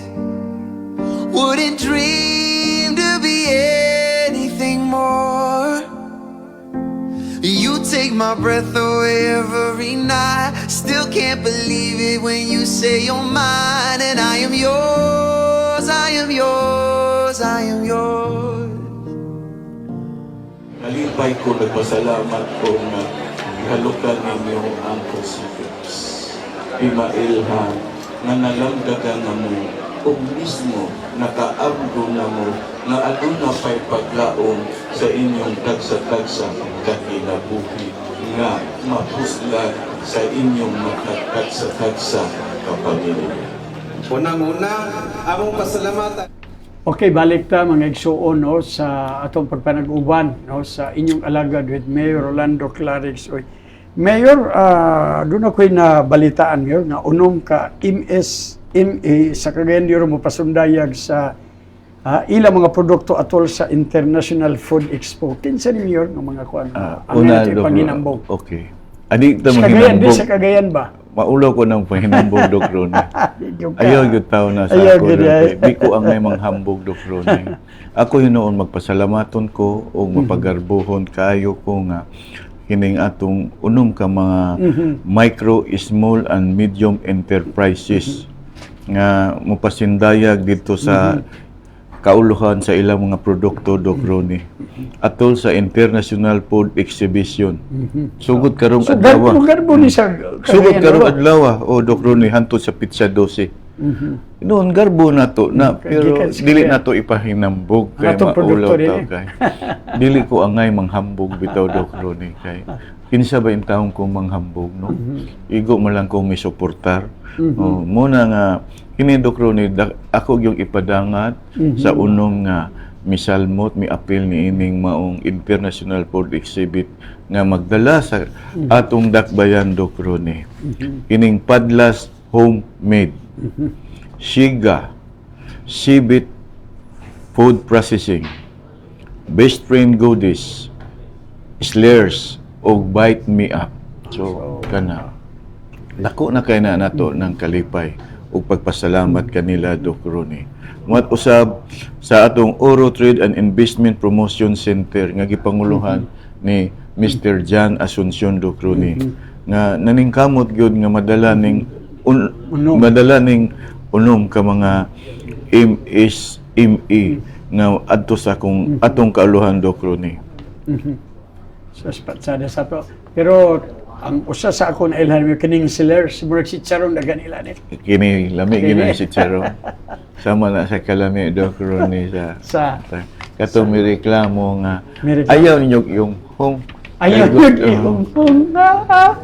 Wouldn't dream to be anything more. You take my breath away every night. Still can't believe it when you say you're mine. And I am yours, I am yours, I am yours. Nalipay ko, nagpasalamat ko na ihalukan ninyo ang crucifix. Imailhan na nalamdagan na mo o mismo nakaabdo na mo na aduna pa'y paglaong sa inyong tagsa-tagsa kakinabuhi nga mapuslan sa inyong makatagsa-tagsa kapamilya. Unang-una, among pasalamatan. Okay, balik ta mga igsuon, no, sa atong pagpanag-uban, no, sa inyong alagad with Mayor Rolando Clarix. Mayor, doon ako'y nabalitaan ngayon nga unom ka MSME sa Cagayan de Oro mo pasundayag sa ilang mga produkto atol sa International Food Expo. Kinsa ni Mayor ng mga kuan? Una, panginambog. okay. Adik ta Sa Cagayan, di manghinambog. sa Cagayan ba? Maulaw ko ng panghinambog, Dok Ronnie. Ayaw yung tao na sa Ayaw ako. yun, ay. Di ko ang may manghambog, Dok Ronnie. Ako hinoon magpasalamaton ko o mapagarbuhon kayo ko nga kining atong unom ka mga micro, small, and medium enterprises nga mapasindayag dito sa kauluhan sa ilang mga produkto, Dok Ronnie. Atol sa International Food Exhibition. Sugod karong adlaw. Garbo ni sa Sugod Cagayan, karong no? adlaw, o Dok Ronnie, hantod sa Pizza 12. Noon garbo na to na pero Gikan sa dili kaya. na to ipahinambog kay Atong produkto maulaw din taw kay. Dili ko angay manghambog bitaw Doc Ronnie kay. Kinsa ba in taong ko manghambog no? Igo man lang ko misuportar. Oh, muna nga kini Doc Ronnie ako yung ipadangat sa unong nga misalmot mi apil ni ining maong International Ford Exhibit nga magdala sa atong dakbayan Doc Ronnie. Kining Padlas Homemade Shiga Sibit Food Processing Best Friend Goodies Slares o Bite Me Up. So kana dako na kay na nato ng kalipay ug pagpasalamat kanila Doc Ronnie. Muat usab sa atong Oro Trade and Investment Promotion Center nga gipanguluhan ni Mr. Jan Asuncion Doc Ronnie nga naningkamot gyud nga madala ning unom ka mga MSME nga adto sa atong kauluhan Doc Ronnie. So, sada sa to. Pero, ang usa sa ako na ilhan mo kining sellers, murag si Charong na ganila ni. Kini lami gina si Charo. Sama na sa kalami Doc Ronnie sa katong may reklamo nga ayaw ninyo yung home. Ayaw yung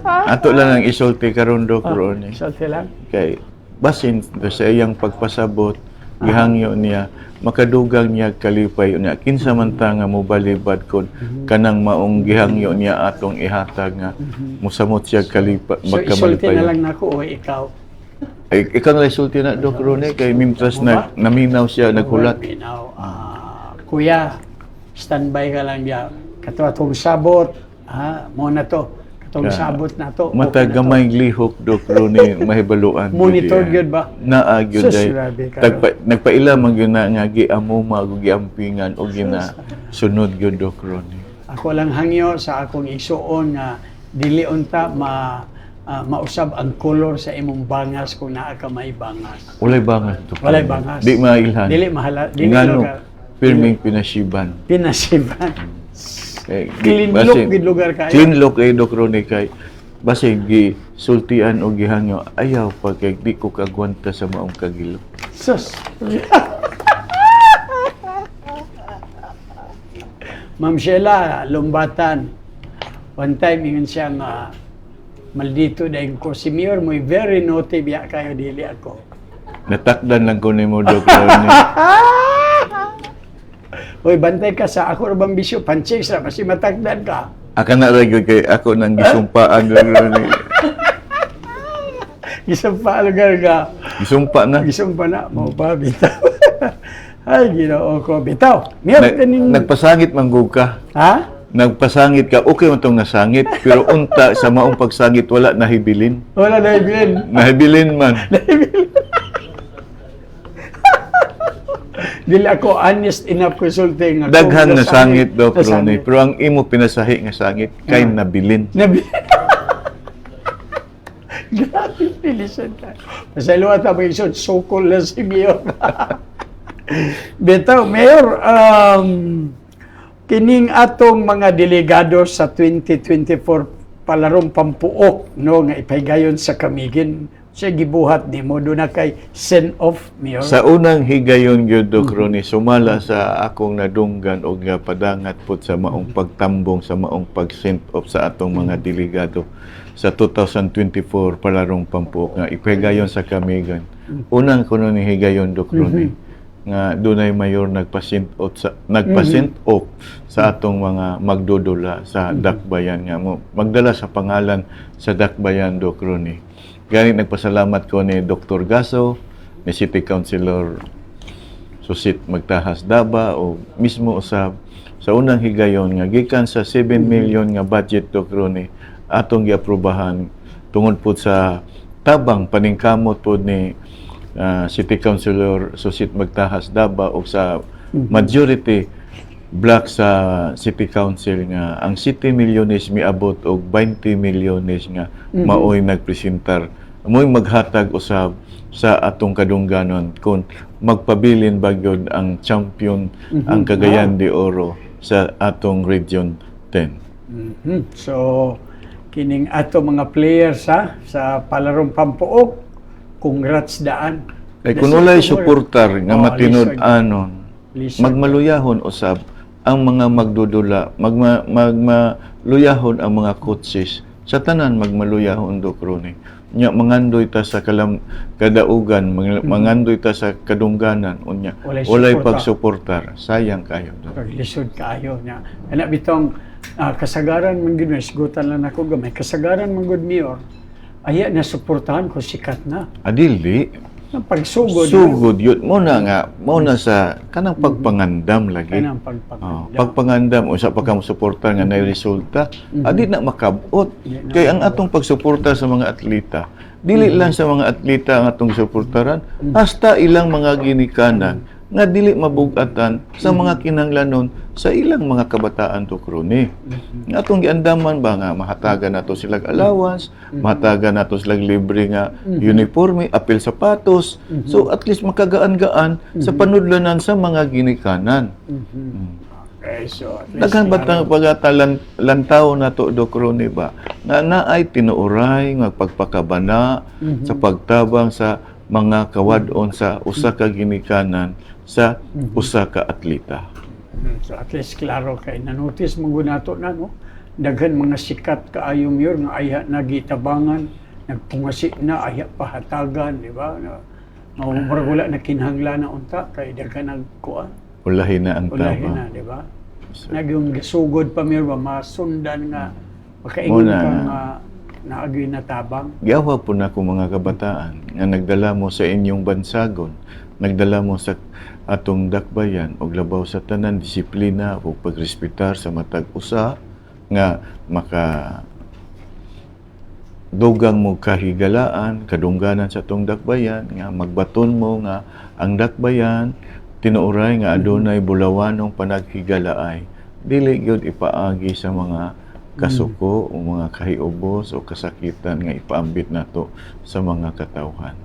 Ato lang ang isulti karon Doc Ronnie. Isulti lang. Kay basin sa iyang pagpasabot gihangyo niya makadugang niya kalipay niya kinsa man ta nga mobalibad kon kanang maong gihangyo niya atong ihatag nga mosamot siya kalipay So, isulti na lang nako o ikaw. ay ikaw na isulti na Doc Ronnie kay mimtras na naminaw siya naghulat. Now, kuya, standby ka lang diya. Kato atong sabot, mo na to. Katong sabot na to. Matag gamay lihok Doc Ronnie mahibaluan. Monitor gyud ba? Naa gyud Sus, day. grabe ka. Nagpaila man gyud na nga giamuma ug giampingan og gina sunod gyud Doc Ronnie. Ako lang hangyo sa akong isuon nga dili unta mausab ang color sa imong bangas kung naa ka may bangas. Walay bangas Doc Walay Ronnie. bangas. Di mailhan. Dili mahala, dili Ngano lugar. pirming pinasiban. Pinasiban. Kay Clean look gid lugar kayo. Clean look kay Doc Ronnie kay basig gi sultian og gihangyo ayaw pa kay di ko kagwanta sa maong kagilo. Sus. Ma'am Sheila, lumbatan. One time, yun siyang maldito dahil ko. Si Mayor mo, very naughty biya kayo, dili ako. Natakdan lang ko nimo Doc Ronnie. Uy, bantay ka sa ako rin bang bisyo, panchik sa, kasi matakdan ka. Aka na rin kay ako nang gisumpaan Doc Ronnie. Gisumpa lugar ka. Gisumpa na. Gisumpa na, mo pa, bitaw. Ay, ginoo ko, bitaw. Mayor, kaning... Nagpasangit manggug ka. Ha? Nagpasangit ka, okay man itong nasangit, pero unta sa maong pagsangit, wala nahibilin. Wala na ibilin. Nahibilin man. Dili ako honest enough consulting. Daghan nga sangit daw, Ronnie. Pero ang imo pinasahi nga sangit, kay nabilin. Grabe, pilisan ka. Masaluwa ta mga isod, sukol na si Mayor. Bitaw, Mayor, kining atong mga delegado sa 2024 palarong pampuok, no, nga ipaygayon sa Kamigin, siya gibuhat ni mo, doon na kay send off, Mayor. Sa unang higayon gyud Doc Ronnie, sumala sa akong nadunggan og nga padangat pud sa maong pagtambong sa maong pag-send off sa atong mga delegado sa 2024 palarong pampuok nga ipahigayon sa Kamigan. Unang kuno ni higayon Doc Ronnie nga dunay mayor nagpa-send off sa atong mga magdudula sa Dakbayan nga mo magdala sa pangalan sa Dakbayan Doc Ronnie. Gani nagpasalamat ko ni Dr. Gaso, ni City Councilor Susit Magtahas Daba o mismo usab sa unang higayon nga gikan sa 7 million nga budget Doc Ronnie atong giaprubahan tungod po sa tabang paningkamot po ni City Councilor Susit Magtahas Daba o sa majority black sa City Council nga ang 7 milyones miabot og 20 milyones nga maoy nagpresentar mo'y maghatag usab sa atong kadungganon kung magpabilin ba gyud ang champion ang Cagayan de Oro sa atong Region 10. So kining ato mga players sa palarong pampuok, congrats daan. Kay kung walay Lisod. suportar nga Oh, matinud-anon, Lisod. magmaluyahon usab ang mga magdudula, magmaluyahon ang mga coaches. Sa tanan magmaluyahon Doc Ronnie. Nya mangandoy ta sa kadaugan, mangandoy ta sa kadungganan unya. Walay pagsuportar. Sayang kayo. Doc. Lisod kaayo niya. Ana bitong kasagaran man gid gutan lang ako gamay. Kasagaran man gud mayor. Aya na suportahan ko sikat na. Adili, Ang pagsugod. sugod yun. Muna sa kanang pagpangandam lagi. Kanang pagpangandam. Pagpangandam, usa pa ka suporta nga na resulta, adi na makabot. Kaya ang atong pagsuporta sa mga atleta, dili lang sa mga atleta ang atong suportaran, hasta ilang mga ginikanan nga dili mabugatan sa mga kinahanglanon sa ilang mga kabataan to kroni. Nga atong giandaman ba nga mahatagan nato sila allowance, mahatagan nato sila libre nga uniforme, apil sapatos. So at least makagaan-gaan sa panudlanan sa mga ginikanan. Okay, so at least Daghan ba tang lantaw na to Doc Ronnie ba na naay tinuoray nga pagpakabana sa pagtabang sa mga kawadon sa usa ka ginikanan sa usa ka atleta. So at least klaro kay na-notice mo nato na no. Daghan mga sikat kaayo mayor nga aya nagitabangan, nagpungasi na aya pahatagan, di ba? Murag wala na kinahanglan na unta kay daghan nagkuan. Ulahin na ang Ulahin tabang. na, di ba? Nagyong gasugod pa mayor ba masundan nga makaingon Muna ka nga. nga naagi na tabang. Giawa po na ko mga kabataan nga nagdala mo sa inyong bansagon, nagdala mo sa atong dakbayan og labaw sa tanan disiplina ug pagrespetar sa matag usa nga maka dugang mo kahigalaan, kadungganan sa atong dakbayan nga magbaton mo nga ang dakbayan tinuoray nga adunay bulawanong panaghigalaay dili gyud ipaagi sa mga kasuko o mga kahiubos o kasakitan nga ipaambit nato sa mga katawhan.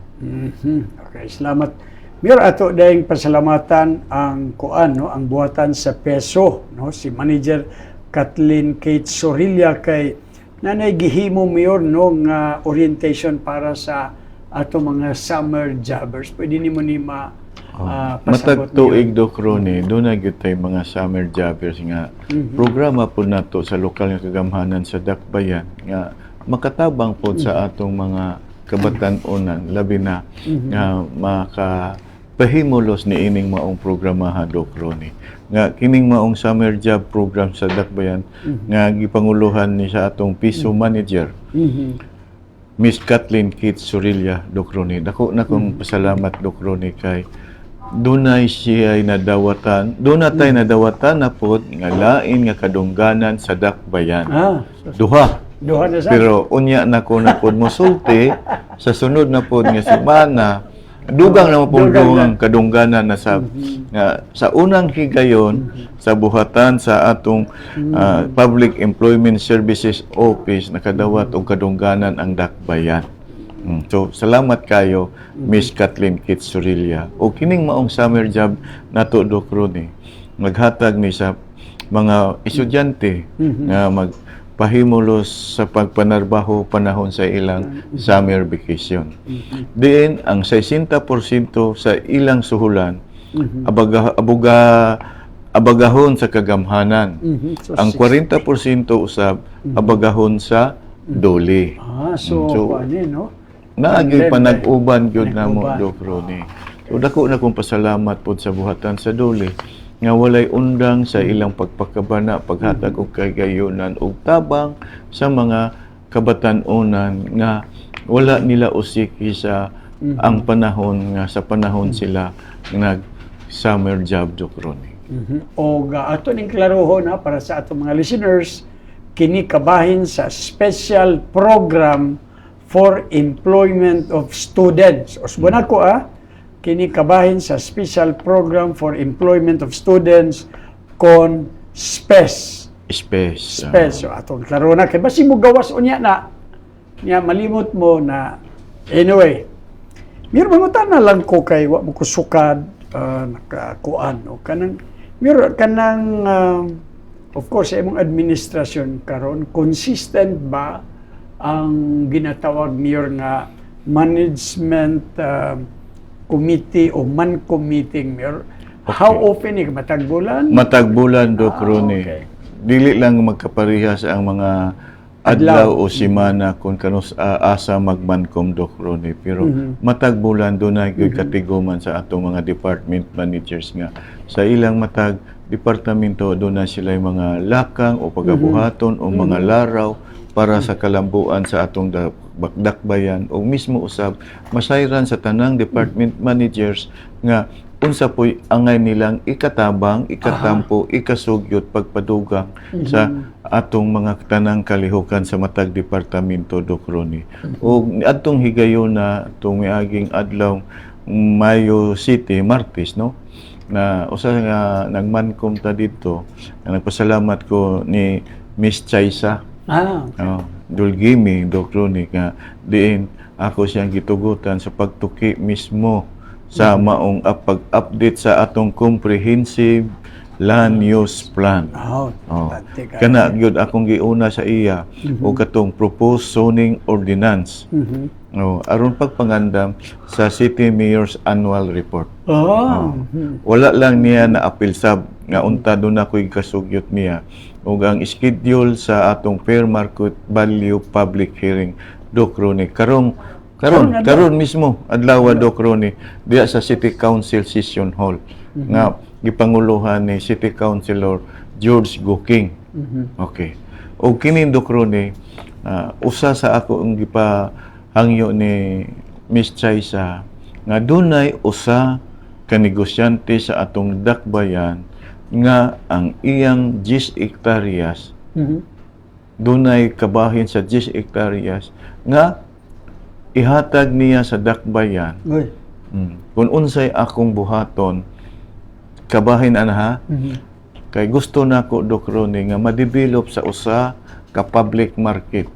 Okay, salamat. Mayor, ato dahil pasalamatan ang kuan no, ang buhatan sa peso no, si Manager Kathleen Kate Sorilla kay nanay gihimo mayor no nga orientation para sa ato mga summer jobbers. Pwede nimo ni pasabot Matag tuig Doc Ronnie, doon na gyud tay mga summer jobbers nga programa po nato sa lokal nga kagamhanan sa Dakbayan nga makatabang po sa atong mga kabatan-onan labi na nga makapahimulos ni ining maong programaha Doc Ronnie. Nga kining maong summer job program sa Dakbayan nga gipanguluhan ni sa atong piso manager Miss Kathleen Kate Sorilla Doc Ronnie. Dako na kong pasalamat Doc Ronnie kay dunay siya nadawatan, dunay nadawatan na pod nga lain nga kadungganan sa Dakbayan. Duha. Duha na sa. Pero unya na ko na pod mosulti sa sunod na pod nga semana dugang na po ang kadungganan na sa nga sa unang higayon sa buhatan sa atong Public Employment Services Office nakadawat og kadungganan ang Dakbayan. So, salamat kayo, Miss Kathleen Kate Sorilla. O kining maong summer job nato Doc Ronnie, maghatag ni sa mga estudyante nga magpahimulos sa pagpanarbaho panahon sa ilang summer vacation. Diin, ang 60% sa ilang suhulan, abagahon sa kagamhanan. So, Ang 40% usab, abagahon sa doli. So ano no? Naagi pa Then, nag-uban gyud na mo nag-uban. Doc Ronnie. So dako na kong pasalamat pod sa buhatan sa duli nga walay undang sa ilang pagpakabana, paghatag og kagayonan ug tabang sa mga kabatan-onan nga wala nila usiki sa ang panahon nga sa panahon sila nag summer job Doc Ronnie. O ato ning klarohon na para sa atong mga listeners, kini kabahin sa special program for employment of students. Usbon ako kini kabahin sa special program for employment of students kon SPES. Space. SPES. So atong klaro na kay basi mo gawas unya na nya malimot mo na anyway. Mir mangutan na lang ko kay wa mo ko sukad nakakuan o kanang mir kanang of course sa imong administrasyon karon consistent ba ang ginatawag niyo nga management committee o man-com meeting, Mayor? How often ni matag bulan? Matag bulan, Doc Ronnie. okay. Dili lang magkaparehas ang mga adlaw o simana kung kanus asa magmankom, Doc Ronnie. Pero matag bulan doon na katiguman sa atong mga department managers nga. Sa ilang matag departamento doon na sila yung mga lakang o pagabuhaton o mga laraw para sa kalambuan sa atong dakbayan o mismo usab masayran sa tanang department managers nga unsa po'y angay nilang ikatabang, ikatampo, ikasugyot, pagpadugang sa atong mga tanang kalihukan sa matag departamento, Doc Ronnie. O atong higayon na itong miaging adlaw Mayo City, Martes, no? Na usa nga nagmankom ta dito, nagpasalamat ko ni Miss Chaisa. Dulgimi, Doc Ronnie, nga diin ako siyang gitugutan sa pagtuki mismo sa maong pag-update sa atong comprehensive land use plan. Kana gyud akong giuna sa iya o katong proposed zoning ordinance. Aron pagpangandam sa City Mayor's Annual Report. Wala lang niya na apil sab nga unta doon ako'y kasugyot niya ug ang schedule sa atong fair market value public hearing, Doc Ronnie. Karon mismo adlaw, Doc Ronnie, diya sa City Council Session Hall nga gipanguluhan ni City Councilor George Goking. Okay. O kini, Doc Ronnie, usa sa ako ang gipahangyo ni Miss Chaisa nga dunay usa ka negosyante sa atong dakbayan nga ang iyang 10 hektaryas dunay kabahin sa 10 hektaryas nga ihatag niya sa dakbayan. Kung unsay akong buhaton kabahin ana kay gusto nako, Doc Ronnie, nga ma-develop sa usa ka public market.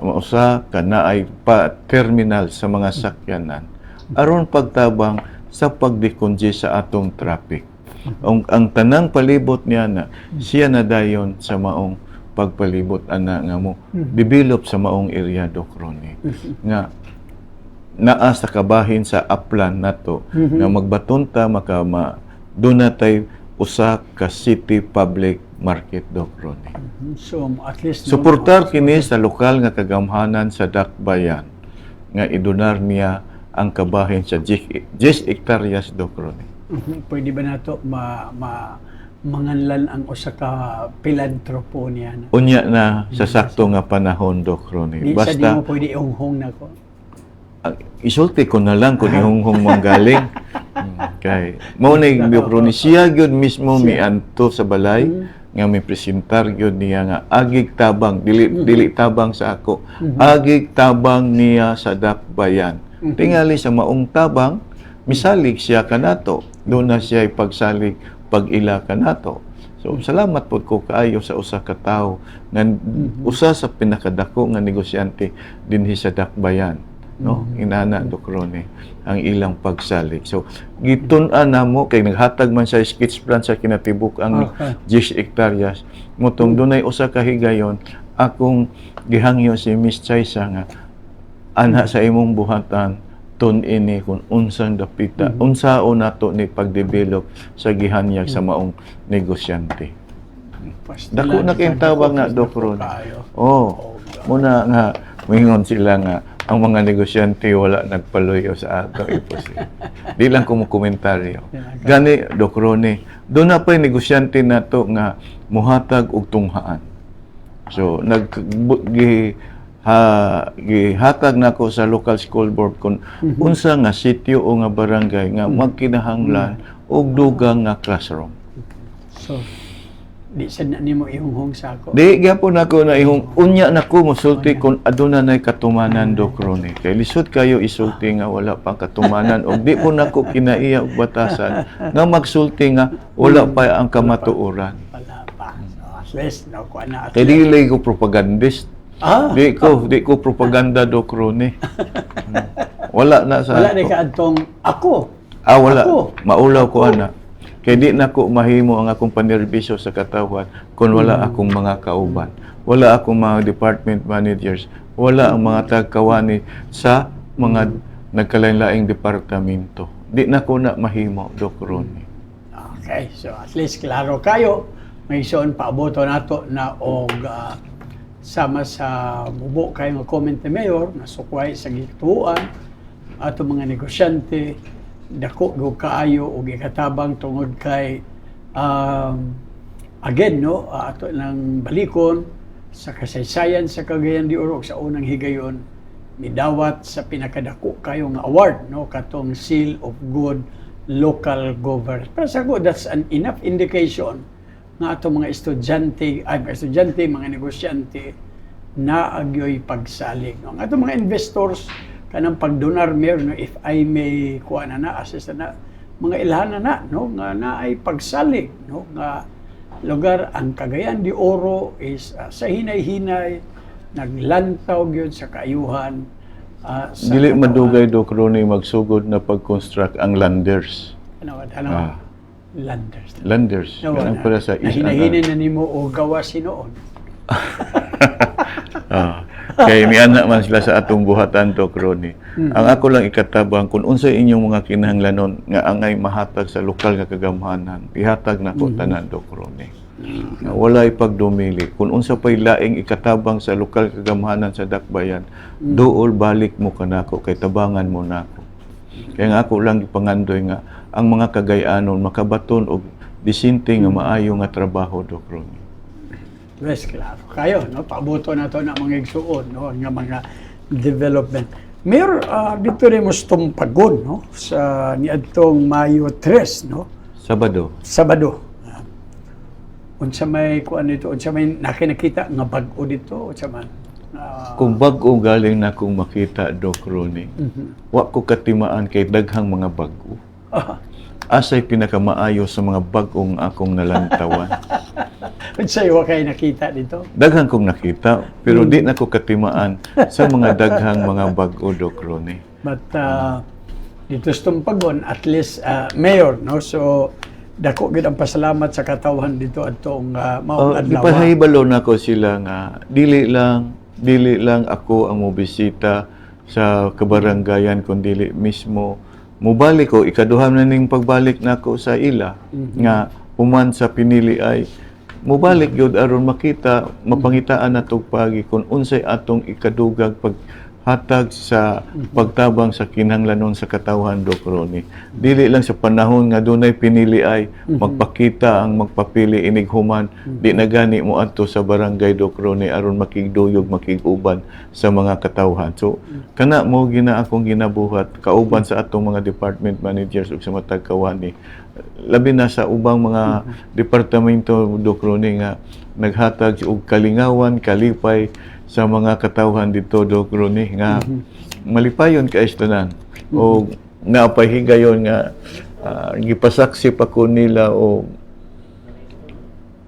Usa ka naay pa terminal sa mga sakyanan aron pagtabang sa pagdekongest sa atong traffic. Ang tanang palibot niya na siya na dayon sa maong pagpalibot ana nga mo develop sa maong area, Doc Ronnie, nga naa sa kabahin sa upland nato nga magbatonta doon natay usa ka city public market, Doc Ronnie. So at least suportar kini sa lokal nga kagamhanan sa dakbayan nga idonar niya ang kabahin sa 10 hektaryas, Doc Ronnie. Pwede ba nato manganlan ang usa ka pilantropo niya? Unya na sa sakto nga panahon, Doc Ronnie. Basta di mo pwede ihunghong nako. Isulti ko na lang kung ihunghong manggaling. Kay mao ni Doc Ronnie siya gyud mismo mianto sa balay nga may presentar gyud niya nga agig tabang dili tabang sa ako. Agig tabang niya sa dakbayan. Tingali sa maong tabang misalig siya kanato. Doon na siya pagsalig pag-ila kanato. So salamat po ko kaayo sa usa ka tawo nga usa sa pinakadako nga negosyante dinhi sa dakbayan, no? Inana, Doc Ronnie, ang ilang pagsalig. So gitun-an namo kay naghatag man sa sketch plan sa kinatibuk ang 10 hektaryas. Motong dunay usa ka higayon akong gihangyo si Miss Chaisa nga ana sa imong buhatan tun-ini kung unsang dapita, unsaon nato ni pagdevelop sa gihanyag sa maong negosyante. Dako na kayong tawag na, Doc Ronnie. Muna nga, mingon sila nga, ang mga negosyante wala nagpaluyo sa ato iposi. Di lang kumukomentaryo. Gani, Doc Ronnie, doon na pa'y negosyante na to nga muhatag og tunghaan. So, gihatag nako sa local school board kung unsa nga sitio o nga barangay nga magkinahanglan og dugang nga classroom. So di sad na nimo ihunghong sa ako. Di gyapon nako na unya nako mosulti kung aduna nay katumanan, Doc Ronnie. Kay lisod kayo isulti nga wala pang katumanan og di po nako kinaiya og batasan nga magsulti nga wala pa ang kamatuoran. Wala pa. So at least no ko na. Kay dili ko propagandist. Di ko propaganda, Doc Ronnie. Wala na sa wala ni kaadtong ako. Wala. Maulaw ko ana. Kay di na ko mahimo ang akong panerbisyo sa katawan kung wala akong mga kauban. Wala akong mga department managers. Wala ang mga tagkawani sa mga nagkalain-laing departamento. Di na ko na mahimo, Doc Ronnie. Okay, so at least klaro kayo. May ison paaboto nato na og sama sa mubo kayo nga comment ni Mayor na sukway sa gituan ato mga negosyante dako go kaayo og ikatabang tungod kay again no ato nang balikon sa kasaysayan sa Cagayan de Oro sa unang higayon midawat sa pinakadako kayo nga award no katong Seal of Good Local Government. Pero sa ko that's an enough indication nga ato mga estudyante, mga negosyante na agyoy pagsalig. No? Ang ato mga investors, kanang pagdonar Mayor, no? If I may kuha na assist na, mga ilhana na, no? Nga na ay pagsalig, no? Nga lugar, ang Cagayan de Oro is sa hinay-hinay, naglantaw yun sa kaayuhan. Dili madugay, Doc Ronnie, magsugod na pag-construct ang landers. Landers. No, Ganang pala sa hinahinay na nimo o gawa sinoon. Kaya miana man sila sa atong buhatan, Doc Ronnie. Ang ako lang ikatabang, kung unsa inyong mga kinahanglanon nga angay mahatag sa lokal nga kagamhanan, ihatag na ko tanan, Doc Ronnie. Walay pagdumili. Kung unsa pay laing ikatabang sa lokal kagamhanan sa Dakbayan, duol balik mo kanako, kay tabangan mo nako. Kaya nga ako lang ipangandoy nga, ang mga Cagayanon makabaton og disinte nga maayo nga trabaho, Doc Ronnie. Yes, klaro. Kayo, no? Paaboto na to na mga igsuon, no? Nga mga development. Mayor, dito rin mo tumpagon, no? Sa niadtong Mayo 3, no? Sabado. Unsa may kuan dito, unsa may nakita nga bag-o dito, unsa man? Kung bag-o galing na kong makita, Doc Ronnie, wa ko katimaan kay daghang mga bag-o. Asay pinakamaayo sa mga bag-ong akong nalantawan. Unsay wa kay nakita dito? Daghang kong nakita, pero di na ko katimaan sa mga daghang mga bag-o, Doc Ronnie. But dito sa tumpagon, at least Mayor, no? So dako gid ang pasalamat sa katawhan dito atong maong adlaw. Ipahibalo na ko sila nga dili lang ako ang mobisita sa kabaranggayan kundi mismo mubalik ko ikaduha na ning pagbalik nako sa ila nga human sa pinili ay mubalik gyud aron makita mapangitaan natong pagi kung unsay atong ikadugag paghatag sa pagtabang sa kinahanglanon sa katawhan, Doc Ronnie. Dili lang sa panahon nga dunay pinili ay magpakita ang magpapili inig human di na gani mo adto sa barangay, Doc Ronnie, aron makigduyog makiguban sa mga katawhan. So kana mo gina akong ginabuhat kauban sa atong mga department managers ug sa matag kawani labi na sa ubang mga departamento, Doc Ronnie, nga naghatag og kalingawan kalipay sa mga katawhan dito, Doc Ronnie, nga malipayon ka istanan o nga pahigayon nga gipasaksi pa ko nila o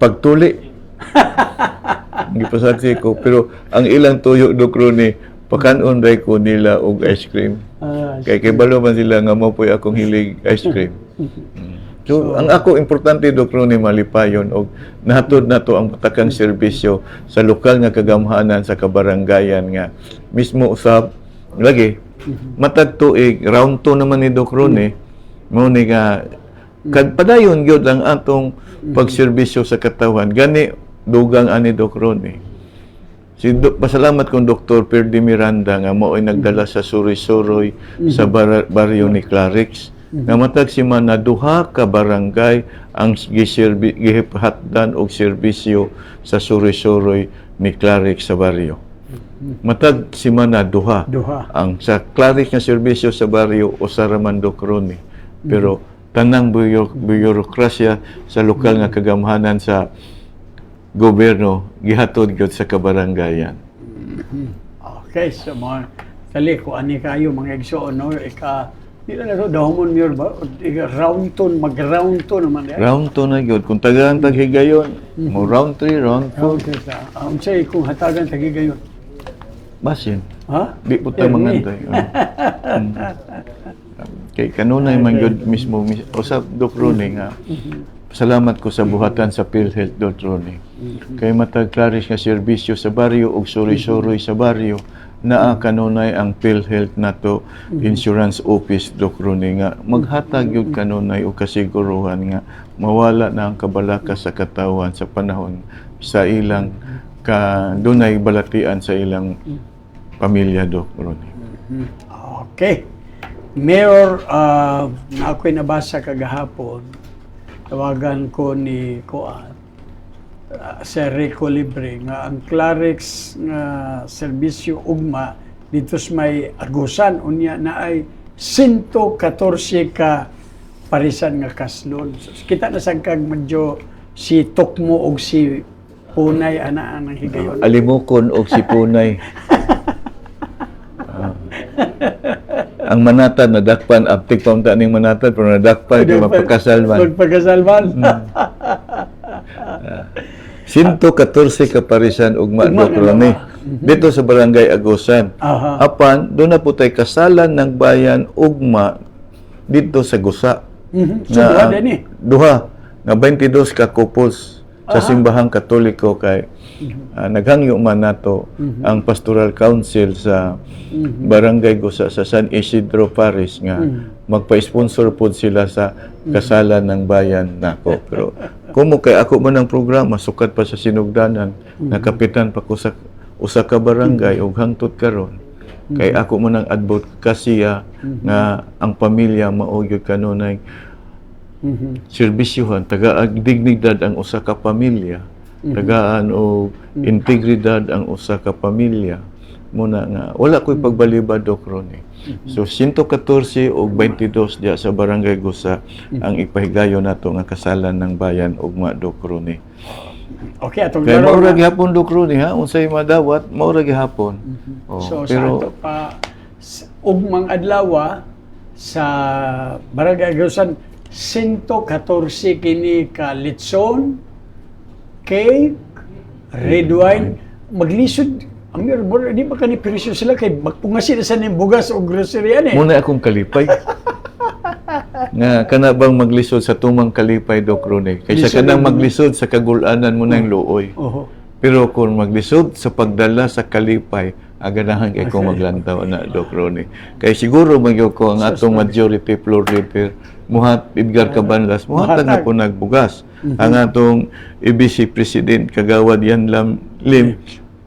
pagtuli. Gipasaksi ko, pero ang ilang tuyo, Doc Ronnie, pakanon ray ko nila og ice cream. Kay balo man sila nga mo po'y akong hilig ice cream. So, ang ako importante, Doc Ronnie, malipayon og nahatod na to ang patakang serbisyo sa lokal nga kagamhanan sa kabaranggayan nga mismo usab lagi matag tuig round 2 naman ni Doc Ronnie mo ni nga padayon gyud ang atong pagserbisyo sa katawhan gani dugang ani Doc Ronnie. Pasalamat kong Dr. Perdi Miranda nga mo ay nagdala sa Suroy-Suroy sa baryo ni Clarix. Nga matag si man na duha ka barangay ang gihatdan og serbisyo sa Suroy-Suroy ni Clarix sa baryo. Matag si man na duha. Ang sa Clarix nga serbisyo sa baryo o sa Doc Ronnie. Pero tanang bureaukrasya sa lokal nga kagamhanan sa gobyerno gihatod gyud sa kabaranggayan. Okay, so mga tali ko ani kayo mga igsoon, no? Dila na to dahomon Mayor ba? Round 2 mag-round 2 naman yan. Round 2 na gyud kung tagaan taghigayon mo round 3 round 4. Okay, unsay kung hatagan taghigayon? Basin. Ha? Di po tayo mangantay. Kay kanunay man gyud mismo usab Doc Ronnie nga salamat ko sa buhatan sa PhilHealth, Doc Ronnie. Kay matag Clarix nga serbisyo sa baryo ug Suroy-Suroy sa baryo naa kanunay ang PhilHealth nato insurance office Doc Ronnie nga maghatag gyud kanunay og kasiguruhan nga mawala na ang kabalaka sa katawan sa panahon sa ilang dunay balatian sa ilang pamilya, Doc Ronnie. Okay. Mayor, na ako'y nabasa kagahapon, tawagan ko ni Sir Rico Libre nga ang Clarix nga serbisyo ugma dito sa may Agusan unya na ay 114 ka parisan nga kaslon. So, kita na sagkag medyo si Tukmo og si Punay ana ang higayon. Alimukon og si Punay. Ang manatad nadakpan aptik paunta ning manatad pero nadakpan kay mapakasalman. Magpakasalman. 114 ka parisan ugma Doc Ronnie dito sa Barangay Agusan. Apan doon na po tay kasalan ng bayan ugma dito sa Gusa. So, duha nga 22 ka couples sa simbahang Katoliko kay naghangyo man nato ang Pastoral Council sa Barangay Gusa sa San Isidro Parish nga magpa-sponsor pod sila sa kasalan ng bayan nako. Pero kumo kay ako man ang programa sukat pa sa sinugdanan nakapitan pa ko sa usa ka barangay ug hangtod karon kay ako man ang advokasya nga ang pamilya mao gyud kanunay serbisyohan tagaag dignidad ang usa ka pamilya tagaan og integridad ang usa ka pamilya muna nga wala ko'y pagbalibad Doc Ronnie. So 114 o 22 diya sa Barangay Gusa ang ipahigayon nato nga kasalan ng bayan ugma Doc Ronnie. Okay, atong kaya maura gihapon Doc Ronnie ha unsay madawat maura gihapon. So pero sa ato pa ugmang adlaw sa Barangay Agusan 114 kini ka litson, cake, red wine, maglisod. Ang mirror, di ba kani presyo sila kay magpungasin sa ning bugas o grocery ani. Muna akong kalipay. Nga kana bang maglisod sa tumang kalipay Doc Ronnie kaysa kanang maglisod sa kagulanan mo ng luoy. Pero kung maglisod sa pagdala sa kalipay, aganahan kay ko maglantaw na Doc Ronnie. Kay siguro magyo ko ang atong majority floor repair muhat Edgar Cabanlas muhatag na po nagbugas. Ang atong EBC President Kagawad Yan Lim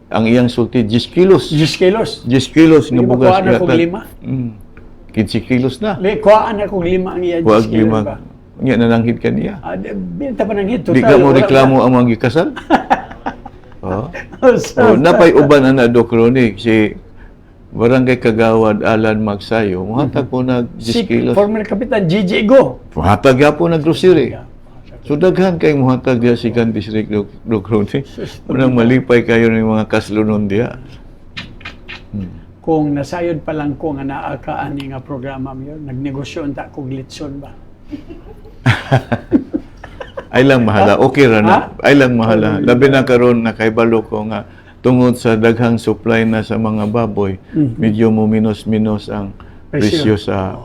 ang iyang sulti 10 kilos. 10 kilos. 10 kilos nga bugas. Kuhaan akong 5. 15 kilos na. Kuhaan akong 5 ang iya 10 kilos ba? Nga nananghid ka niya. Binta pa nanghid. Di ka mo reklamo ang mga gikasal? Napay uban na Doc Ronnie si Barangay Kagawad Alan Magsayo muhatag po nag 10 kilos. Former Kapitan Gigi Go. Muhatag po nag grocery. So daghan kay muhatag diya si Kan District Doc Ronnie. Unang malipay kayo ng mga kaslunon diya. Kung nasayod pa lang ko nga naa ani nga programa mo nagnegosyo unta kog litson ba? Ay lang mahala. Okay ra na. Ay lang mahala. Labi na karon nakaibalo ko nga tungod sa daghang supply na sa mga baboy, medyo mo minus ang presyo sa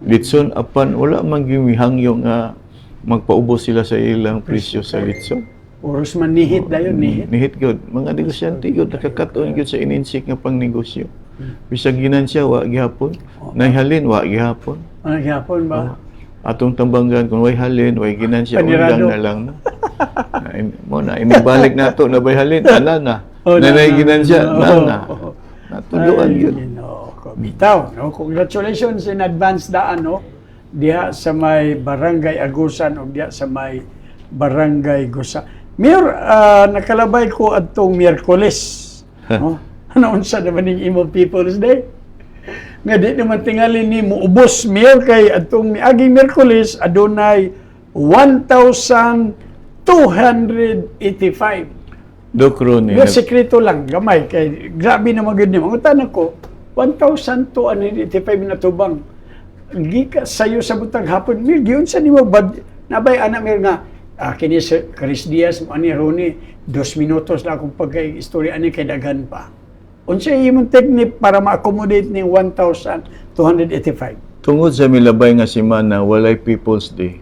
litson apan wala man gihangyo nga magpaubos sila sa ilang presyo sa litson. Oros man nihit dayon nihit. Nihit gyud. Mga negosyante gyud nakakatuon gyud sa ininsik nga pangnegosyo. Bisag ginansya wa gihapon. Naihalin wa gihapon. Ano gihapon ba? Atong tambangan kung way halin, way ginansya undang na lang. Mo na inibalik nato na bay halin ala na. Nanay ginansya na. Natuluan yun. Bitaw, no? Congratulations in advance daan, no? Diha sa may Barangay Agusan o diha sa may Barangay Gusa. Mayor, nakalabay ko atong Miyerkules. No? Ano unsa naman ning imo People's Day? Nga di naman tingali ni mo ubos Mayor kay atong miaging Miyerkules adunay 1,285. Doc Ronnie. Yung sekreto lang, gamay. Kay, grabe na magod niya. Ang tanong ko, 1,285 na tubang. Gika sa'yo sa butang hapon. Mir, yun sa nimo bad. Nabay, anak, mir nga, kini sa Chris Diaz, ani Ronnie, 2 minutos lang akong pagka-istorya, ani kay daghan pa. Unsa imong technique para ma-accommodate ning 1,285? Tungod sa milabay nga semana, walay People's Day.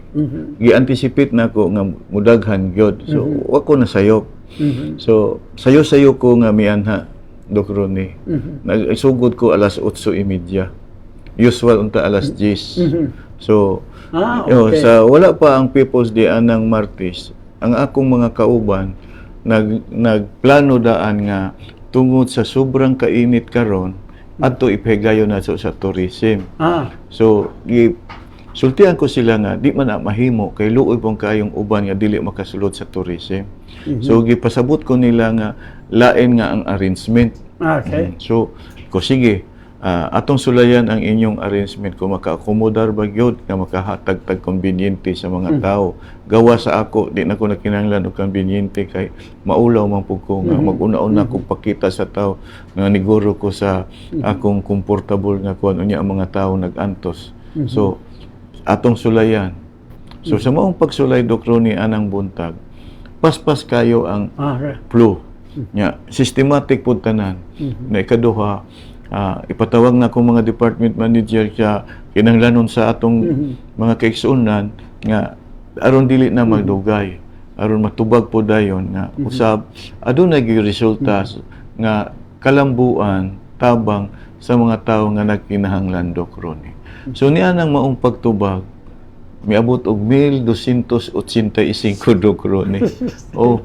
Gi-anticipate na ko nga mudaghan gyud. So, ako na sayop. So, sayo-sayo ko nga mianha Doc Ronnie. Mhm. Nagsugod ko alas 8:30. Usual unta alas 10. Mhm. So, Okay. sa wala pa ang People's Day anang Martes, ang akong mga kauban nagplano daan nga tungod sa sobrang kainit karon adto ipahigayon na sa tourism. So, sultihan ko sila nga di man na mahimo kay luoy pong kayong uban nga dili makasulod sa tourism. So gipasabot ko nila nga lain nga ang arrangement. Okay. So ko sige, atong sulayan ang inyong arrangement kung maka-accommodar ba gyud nga makahatag tag konbinyente sa mga tao. Gawa sa ako di na ko nakinahanglan og konbinyente kay maulaw man pud ko nga mag-una-una ko pakita sa tao nga niguro ko sa akong comfortable nga kuan unya ang mga tao nag-antos. So atong sulayan. So sa maong pagsulay Doc Ronnie anang buntag, paspas kayo ang flow. Nya systematic pud tanan. Na ikaduha, ipatawag na akong mga department manager sa kinahanglanon sa atong mga kaigsuonan nga aron dili na magdugay, aron matubag po dayon nga usab adunay gyud resulta nga kalambuan tabang sa mga tawo nga nagkinahanglan Doc Ronnie. So niya nang maong pagtubag miabot og 1,285 Doc Ronnie. Oh,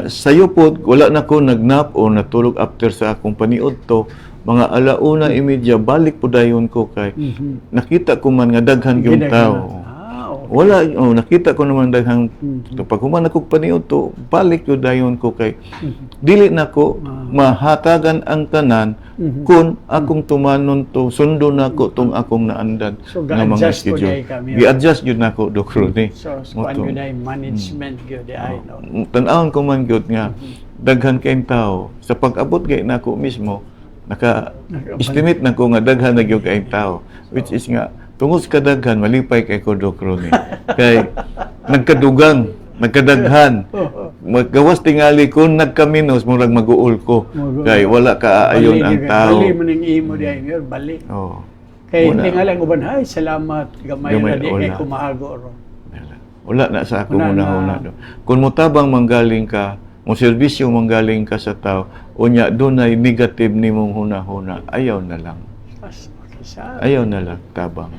sayo pod wala na ko nagnap o natulog after sa akong paniud to mga 1:30 balik po dayon ko kay nakita ko man nga daghan gyud tawo. Wala nakita ko naman daghang pag human ako paniud to balik gyud dayon ko kay dili na ko mahatagan ang tanan kun akong tumanon to sundo nako tong akong naandan nga mga schedule. Gi-adjust gyud nako Doc Ronnie. So, kuan gyud ay management gyud ay no. Tan-awon ko man gyud nga daghan kay tao sa pag-abot kay nako mismo naka-estimate na ko nga daghan na gyud kay tao which is nga tungod sa kadaghan malipay kay ko Doc Ronnie kay nagkadaghan magawas tingali ko nagkaminos murag mag-uol ko kay wala kaayon ang tao bali man ang imo di ay bali kay tingali ang uban ay salamat gamay na di kay kumahago ron wala na sa ako muna kung mutabang manggaling ka mo serbisyo manggaling ka sa tao unya dunay negative nimong hunahuna ayaw na lang tabang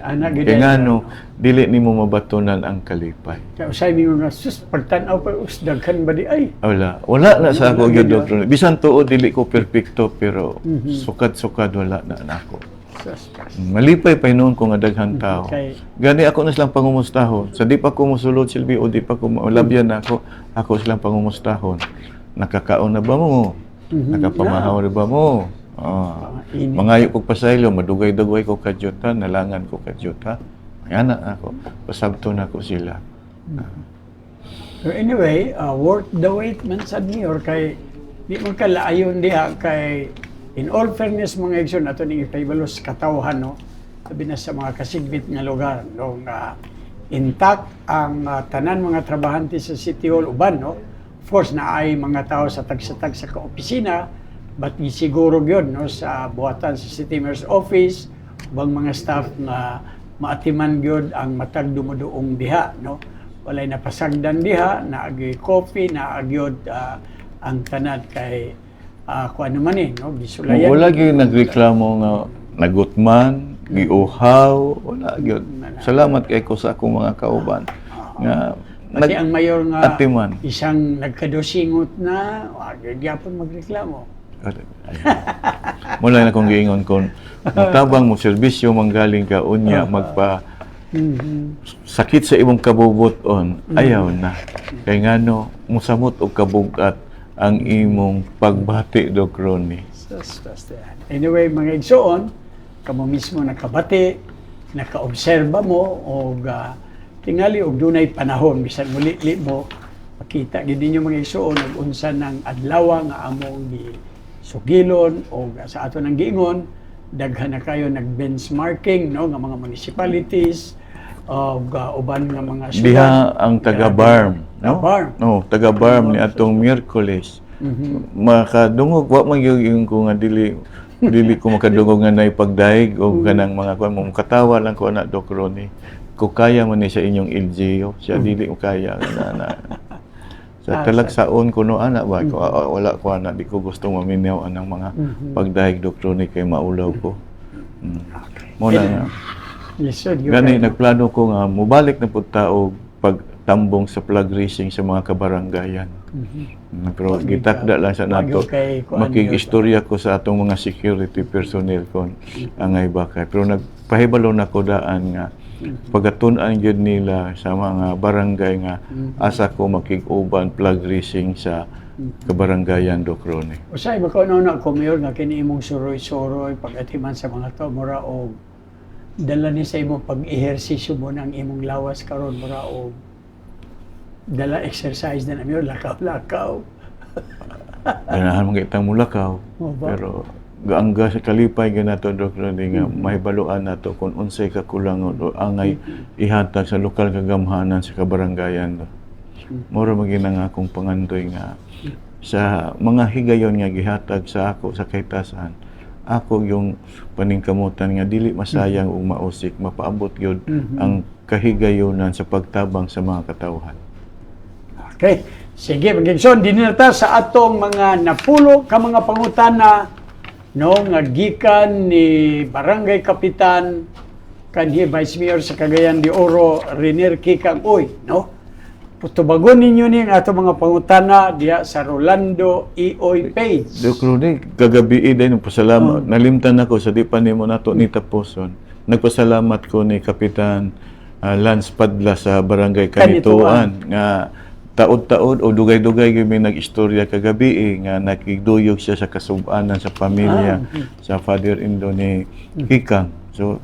kaya nga dili nimo mabatunan ang kalipay kaya usay mi nga sus pagtan-aw pa daghan ba di ay wala na sa ako gyud Doc Ronnie bisan tuod dili ko perpekto pero sukad wala na nako malipay pa noon ko nga daghan tao gani ako na silang pangumustahon sa di pa ko mosulod silbi o di pa ko malabyan na ako silang pangumustahon nakakaon na ba mo nakapamahaw na ba mo mangayo ko pasaylo madugay-dugay ko kadyuta nalangan ko kadyuta ana ako pasabto na ko sila so anyway worth the wait man sad ni or kay di man kalaayon diha kay in all fairness mga igsoon ato ning ipaybalos katawhan no sabi na sa mga kasigbit nga lugar no nga intact ang tanan mga trabahante sa City Hall uban no of course na ay mga tao sa tag-sa kaopisina but gisiguro gyud no sa buhatan sa City Mayor's Office bang mga staff nga maatiman gyud ang matag dumuduong diha no walay napasagdan diha naagi coffee naagyod ang tanan kay kuan naman no gisulayan wala gyud nagreklamo nga nagutman giuhaw wala gyud salamat kay ko sa akong mga kauban nga pati ang mayor nga atiman. Isang nagkadosingot na gyapon magreklamo mula na kong giingon kon mutabang mo serbisyo manggaling ka unya magpa sakit sa imong kabubuton ayaw na kay ngano musamot og kabugat ang imong pagbati Doc Ronnie. Anyway mga igsoon kamo mismo nakabati nakaobserba mo og tingali og dunay panahon bisan muli mo makita gid ninyo mga igsoon og unsa nang adlaw nga among sugilon o sa ato nang giingon daghan na kayo nag-benchmarking no nga mga municipalities o uban nga mga syudad diha ang taga-Barm no taga-Barm ni atong Miyerkules makadungog wa man gyud ko nga dili ko makadungog nga nay pagdaig o kanang mga kuan mo katawa lang ko na Doc Ronnie ko kaya man ni sa inyong LGU siya dili ko kaya na so Sa talagsaon ko no anak ba ko wala ko anak di ko gusto maminaw anang mga pagdahig Dr. Ronnie kay maulaw ko. Mo na nga. Lisod, Gani nagplano ko nga mubalik na pud tao pagtambong sa flag racing sa mga kabaranggayan. Pero gitakda lang sa nato. Makig-istorya ko sa atong mga security personnel kon angay bakay. Pero nagpahibalo na ko daan nga pagatun-an gyud nila sa mga barangay nga asa ko makig-uban flag racing sa kabaranggayan Doc Ronnie. Usay ba ko na ko mayor nga kini imong suroy-suroy pagatiman sa mga tao mura og dala ni sa imong pag-ehersisyo mo ng imong lawas karon mura og dala exercise na mayor lakaw-lakaw. Ganahan mga itang mulakaw. Pero gaangga sa kalipay ganato Doc Ronnie nga mahibaluan nato kung unsay kakulangon o angay ihatag sa lokal kagamhanan sa kabaranggayan. Mura magina nga akong pangandoy nga sa mga higayon nga gihatag sa ako sa kaitasan, ako yung paningkamutan nga dili masayang ug mausik mapaabot gyud ang kahigayonan sa pagtabang sa mga katawhan. Okay. Sige, magigson din na ta sa atong mga napulo ka mga pangutana no nga gikan ni Barangay Kapitan kanhi Vice Mayor sa Cagayan de Oro Renier Kikang Uy, no? Tubagon ninyo ni ang atong mga pangutana diya sa Rolando Ioy page. Doc Ronnie, kagabi din pasalamat. Nalimtan ako sa di pa nimo nato ni tapuson. Nagpasalamat ko ni Kapitan Lance Padla sa Barangay Kanituan nga taod-taod o dugay-dugay gyud may nag-istorya kagabi nga nakigduyog siya sa kasub-anan sa pamilya sa father-in-law ni Kikang. So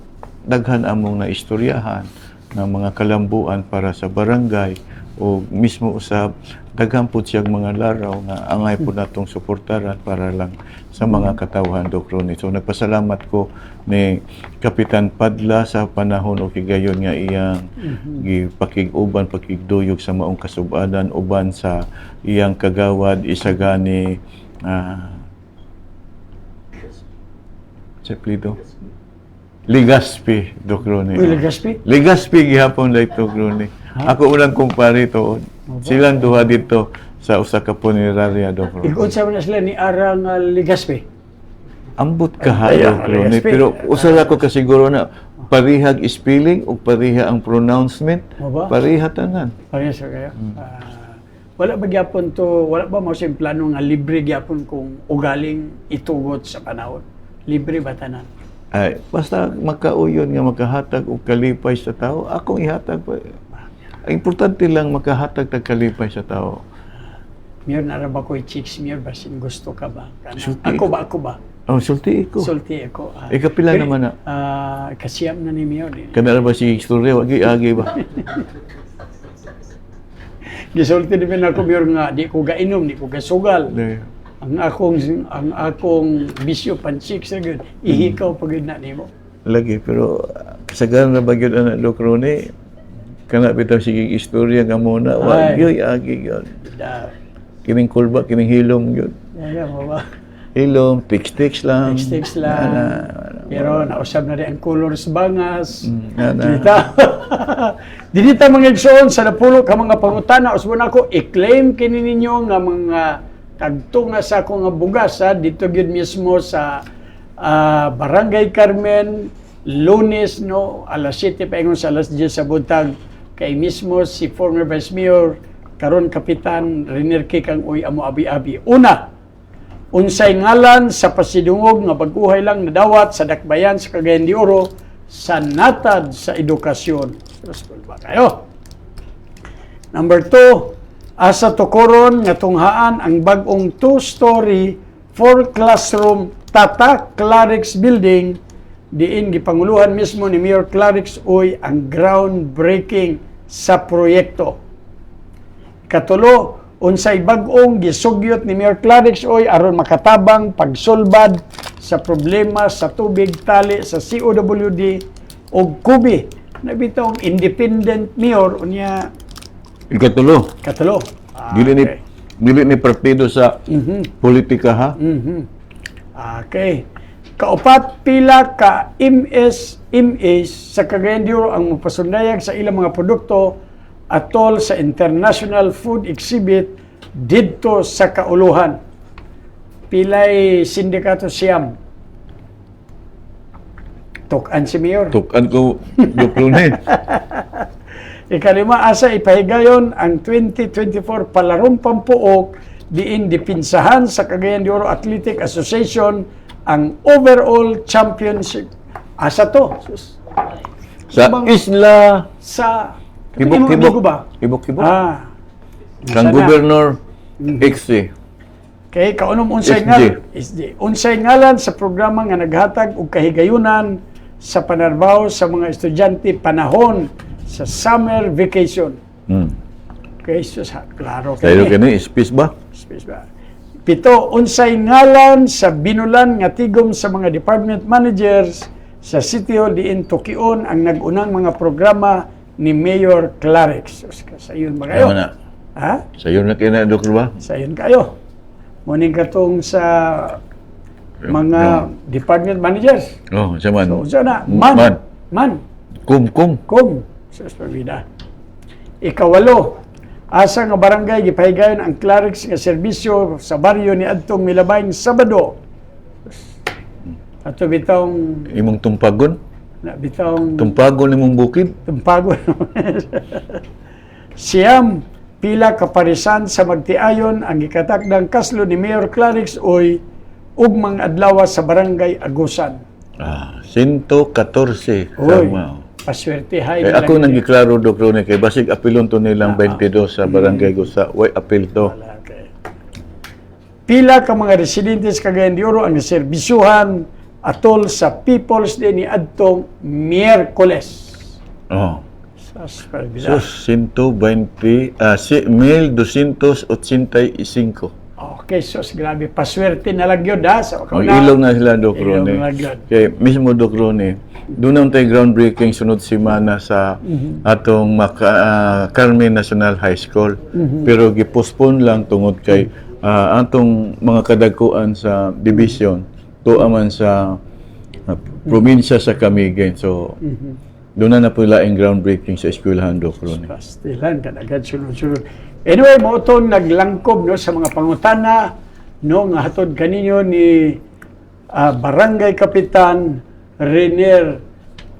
daghan among na istoryahan ng mga kalambuan para sa barangay o mismo usab daghan pud siyang mga laraw nga angay pud natong suportaran para lang sa mga katawhan Doc Ronnie. So nagpasalamat ko ni Kapitan Padla sa panahon o kigayon nga iyang gipakig-uban pakigduyog sa maong kasub-anan uban sa iyang kagawad isagani Seplido Ligaspi Doc Ronnie. Ligaspi? Ligaspi gihapon like Doc Ronnie. Ako ulang kumpare to. Silang duha dito sa usa ka punerarya Doc Ronnie. Ikot sa man sila ni Arang Ligaspi. Ambot ka ha Doc Ronnie, pero usa ko kasiguro na parihag spelling o pariha ang pronouncement. Pariha tanan. Pariha sa kayo. Wala ba gyapon to, wala ba mo sa plano nga libre gyapon kung ugaling itugot sa panahon? Libre ba tanan? Ay, basta makauyon nga makahatag og kalipay sa tao, akong ihatag pa. Ang importante lang makahatag tag kalipay sa tao. Mayor, nara ba ko'y chicks, Mayor? Basin gusto ka ba? Ako ba? Oh, sulti ko. Sulti ako. Ikapila naman na. Kasiyam na ni Mayor. Kanara ba si istorya? Wagi-agi ba? Gisulti naman ako, Mayor, nga di ko gainom, di ko gasugal. Ang akong bisyo pan-chicks na gud, ihikaw pagod na nimo. Lagi, pero kasagaran na ba yun anak Doc Ronnie? Kana bitaw sige istorya nga muna, wagyoy agi yun. Kining kulba, kining hilom yun. Hilom, tiks-tiks lang. Tiks-tiks lang. Pero nausab na rin ang colors bangas. Dinita mga igsoon sa napulo ka mga pangutana, usbo na ako, i-claim kini ninyo nga mga tagtunga sa akong nga bugasa dito gyud mismo sa Barangay Carmen, Lunes no, alas 7 paingon sa alas 10 sa buntag. Kay mismo si former Vice Mayor karon Kapitan Renier Kikang Uy amo abi-abi. Una, unsay ngalan sa pasidungog nga baguhay lang nadawat sa dakbayan sa Cagayan de Oro sa natad sa edukasyon. Kayo. Number 2, asa tukoron nga tunghaan ang bag-ong 2-story 4-classroom Tata Clarix Building diin gipanguluhan mismo ni Mayor Clarix Uy ang groundbreaking sa proyekto. Katulo, unsay bag-ong gisugyot ni Mayor Clarix Uy aron makatabang pagsulbad sa problema sa tubig tali sa COWD o Kubi. Nabitong independent mayor unya Ikatulo. Katulo. Dili ni partido sa politika ha. Okay. Kaupat, pila ka MSMEs sa Cagayan de Oro ang mapasundayag sa ilang mga produkto atol sa International Food Exhibit didto sa kauluhan. Pilay sindikato siyam. Tukan si Mayor. Tukan ko, Doc Ronnie. Ikalima, asa ipahigayon ang 2024 Palarong Pampuok diin dipinsahan sa Cagayan de Oro Athletic Association ang overall championship. Asa to? Sa isla, Sa Hibok-hibok. ba? Hibok-hibok. Sana. Kang Governor XC. Kay kaunom unsay SJ. ngalan, SJ. Unsay ngalan sa programa nga naghatag og kahigayunan sa panarbaho sa mga estudyante panahon sa summer vacation. Okay, sus, klaro Tayo kini. kini, space ba? Space ba? Pito, unsay ngalan sa binulan nga tigom sa mga department managers sa City Hall diin tukion ang nagunang mga programa ni Mayor Clarix. Sus, sayon ba kayo? Ayaw na. Ha? Sa'yo na kina, Dr. ba? Sayon kayo. Muning katong sa mga department managers. Oh, sa man. So, unsa na? Man. Kum. Sus, pabida. Ikawalo, asa nga barangay gipahigayon ang Clarix nga serbisyo sa baryo ni adtong Milabayng Sabado. Ato bitong Imong tumpagon? Tumpagon imong bukid? tumpagon. Siyam, pila kaparisan sa magtiayon ang gikatakdang kaslo ni Mayor Clarix oy ugmang adlaw sa barangay Agusan. 114. Oy, Tama. paswertihay. Kay ako nang giklaro, Dr. Ronnie, kay basig apilon to nilang 22 sa barangay Gusa. Way apil to. Pila ka mga residente sa Cagayan de Oro ang naserbisyuhan atol sa People's Day ni adtong Miyerkules. Oh. Sas parbida. Sus, 120, 1,285. Okay, sus, grabe. Paswerte na lang yun, ha? So, Ang ilong na sila, Dr. Ilong Ronnie. na yun. Kay mismo, Dr. Ronnie, doon tayo groundbreaking sunod semana sa atong Carmen National High School. Pero gipostpone lang tungod kay atong mga kadagkuan sa division tuaman sa probinsya sa Camiguin. So, doon na po laing groundbreaking sa eskwelahan, Dr. Ronnie. Pastilan, kadagad sunod-sunod. Anyway, mo itong naglangkob no, sa mga pangutana no, nga hatod kaninyo ni Barangay Kapitan Renier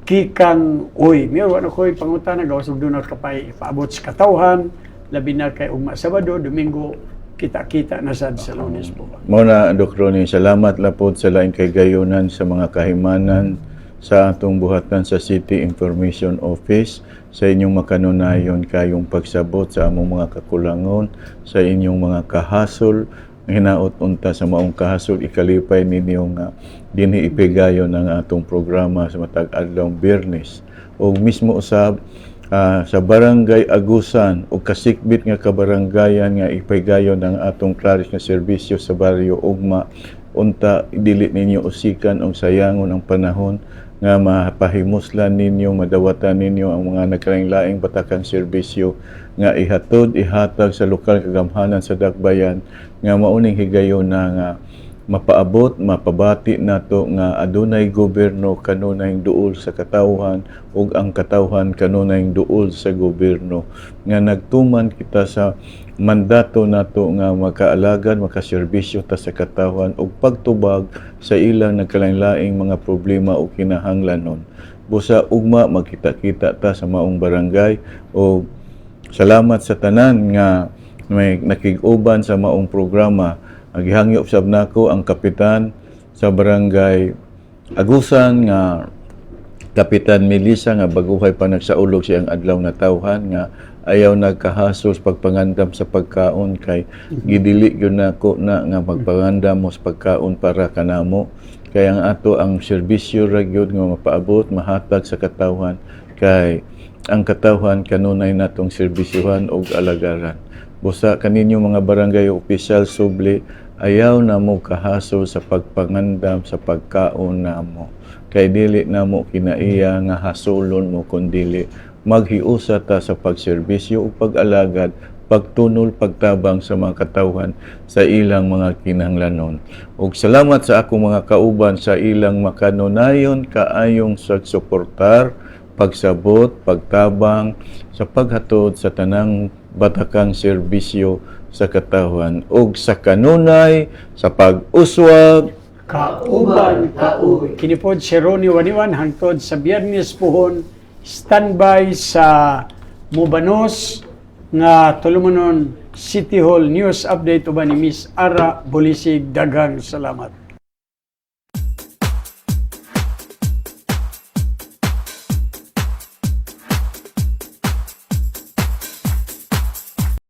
Kikang Uy. May wala ko'y pangutana, gawas og doon kapay ipaabot sa katawhan, labi na kay ugma Sabado, Domingo, kita-kita na sad sa Lunes po. Muna, Dr. Ronnie, salamat lapod sa laing kay gayunan sa mga kahimanan sa atong buhatan sa City Information Office, sa inyong makanunayon kayong pagsabot sa among mga kakulangon, sa inyong mga kahasol, hinaot unta sa maong kahasol, ikalipay ninyo nga dinhi ipigayon ang atong programa sa matag adlawng Biyernes. O mismo usab sa Barangay Agusan o kasikbit nga kabaranggayan nga ipigayon ang atong Clarix nga serbisyo sa baryo ugma, unta dili ninyo usikan o sayangon ang panahon nga mapahimuslan ninyo, madawatan ninyo ang mga nagkalaing-laing batakang serbisyo nga ihatag sa lokal kagamhanan sa Dakbayan nga mauning higayon na nga mapaabot, mapabati nato nga adunay gobyerno kanunayng duol sa katawhan ug ang katawhan kanunayng duol sa gobyerno nga nagtuman kita sa mandato nato nga makaalagad, makaserbisyo ta sa katawhan ug pagtubag sa ilang nagkalain-laing mga problema o kinahanglanon. Busa ugma magkita-kita ta sa maong barangay o salamat sa tanan nga may nakig-uban sa maong programa. Gihangyo usab nako ang kapitan sa barangay Agusan nga Kapitan Melissa nga baguhay pa nagsaulog siyang adlaw na tawhan nga ayaw nagkahasol pagpangandam sa pagkaon kay gidili gyud nako na nga magpangandam mo sa pagkaon para kanamo kay ang ato ang serbisyo ra gyud nga mapaabot mahatag sa katawhan kay ang katawhan kanunay natong serbisyohan og alagaran. Busa kaninyo mga barangay opisyal subli ayaw na mo kahasol sa pagpangandam sa pagkaon namo kay dili namo kinaiya nga hasulon mo kundili maghiusa ta sa pagserbisyo o pag-alagad, pagtunol, pagtabang sa mga katawhan sa ilang mga kinahanglanon. Ug salamat sa akong mga kauban sa ilang makanunayon kaayong sa suportar pagsabot, pagtabang sa paghatod sa tanang batakang serbisyo sa katawhan ug sa kanunay sa pag-uswag Kauban kauy. Kinipod si Ronnie Waniwan hangtod sa Biyernes puhon, standby sa Mubanos nga tulumanon City Hall News Update uban ni Miss Ara Bulisig. Daghang salamat.